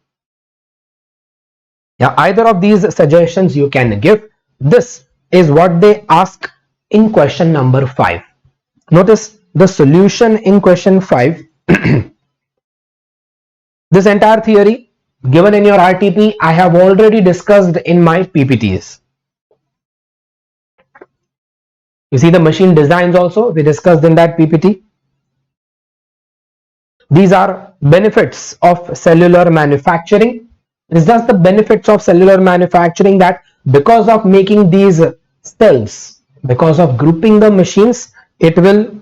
Yeah, either of these suggestions you can give. This is what they ask in question number 5. Notice the solution in question 5. This entire theory given in your RTP, I have already discussed in my PPTs. You see the machine designs also, we discussed in that PPT. These are benefits of cellular manufacturing. This is just the benefits of cellular manufacturing, that because of making these cells, because of grouping the machines, it will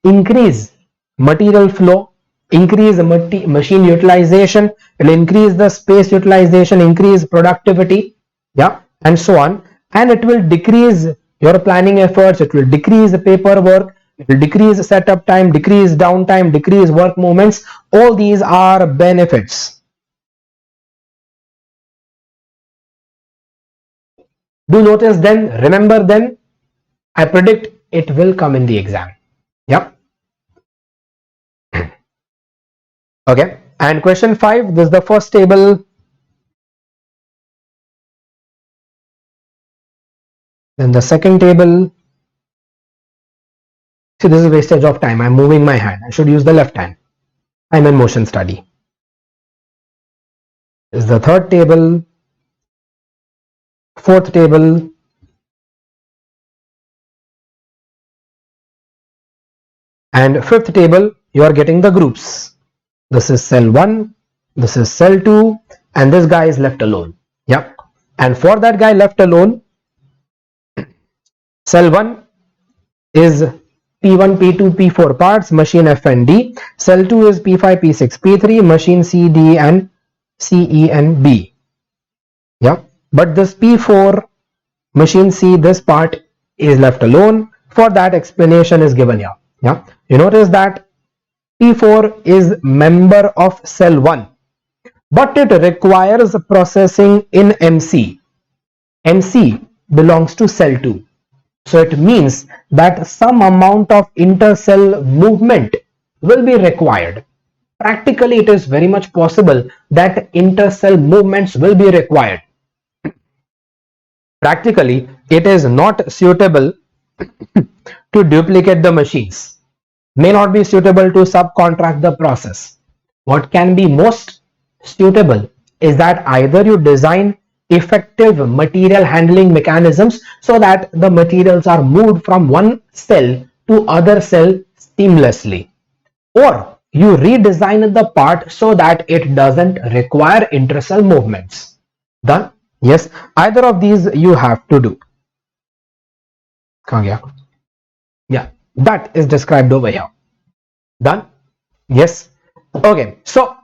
increase material flow, increase machine utilization, it will increase the space utilization, increase productivity, yeah, and so on. And it will decrease your planning efforts, it will decrease the paperwork, it will decrease setup time, decrease downtime, decrease work movements. All these are benefits. Do notice them, remember them. I predict it will come in the exam. Yep. Okay. And question 5, this is the first table. Then the second table. See, this is wastage of time. I'm moving my hand. I should use the left hand. I'm in motion study. This is the third table. Fourth table. And fifth table, you are getting the groups. This is cell 1, this is cell 2, and this guy is left alone. Yep. And for that guy left alone, cell 1 is P1, P2, P4 parts, machine F and D. Cell 2 is P5, P6, P3, machine C, D, and C, E, and B. Yeah. But this P4, machine C, this part is left alone. For that, explanation is given here. Yeah. You notice that P4 is member of cell 1, but it requires processing in MC. MC belongs to cell 2. So it means that some amount of intercell movement will be required. Practically, it is very much possible that intercell movements will be required. Practically, it is not suitable to duplicate the machines. May not be suitable to subcontract the process. What can be most suitable is that either you design effective material handling mechanisms so that the materials are moved from one cell to other cell seamlessly, or you redesign the part so that it doesn't require intercell movements. Done? Yes, either of these you have to do. Yeah, that is described over here. Done? Yes. Okay, so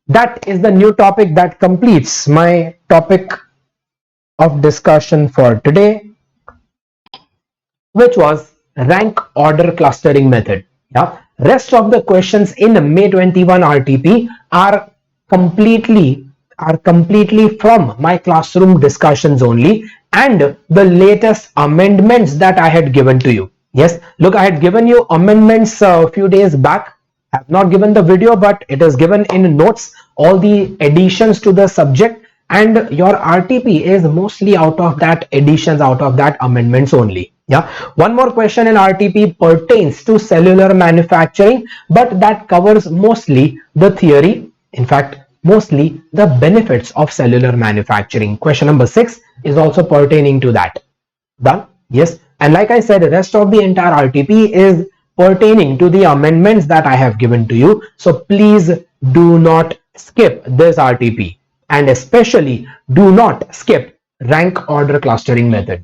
that is the new topic that completes my topic of discussion for today, which was rank order clustering method. Yeah, rest of the questions in May 21 RTP are completely are completely from my classroom discussions only and the latest amendments that I had given to you. Yes, look, I had given you amendments a few days back. I have not given the video, but it is given in notes, all the additions to the subject, and your RTP is mostly out of that additions, out of that amendments only. Yeah, one more question in RTP pertains to cellular manufacturing, but that covers mostly the theory, in fact mostly the benefits of cellular manufacturing. Question number 6 is also pertaining to that. Done? Yes. And like I said, the rest of the entire RTP is pertaining to the amendments that I have given to you. So please do not skip this RTP, and especially do not skip rank order clustering method.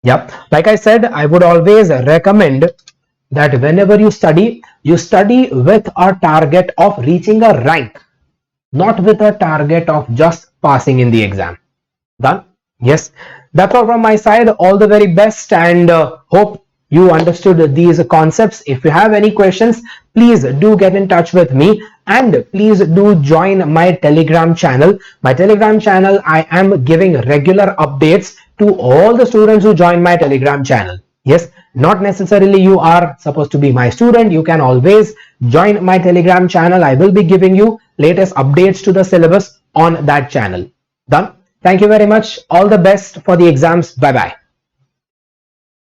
Yep. Like I said, I would always recommend that whenever you study with a target of reaching a rank, not with a target of just passing in the exam. Done? Yes, that's all from my side. All the very best, and hope you understood these concepts. If you have any questions, please do get in touch with me, and please do join my Telegram channel. My Telegram channel, I am giving regular updates to all the students who join my Telegram channel. Yes, not necessarily you are supposed to be my student. You can always join my Telegram channel. I will be giving you latest updates to the syllabus on that channel. Done? Thank you very much. All the best for the exams. Bye bye.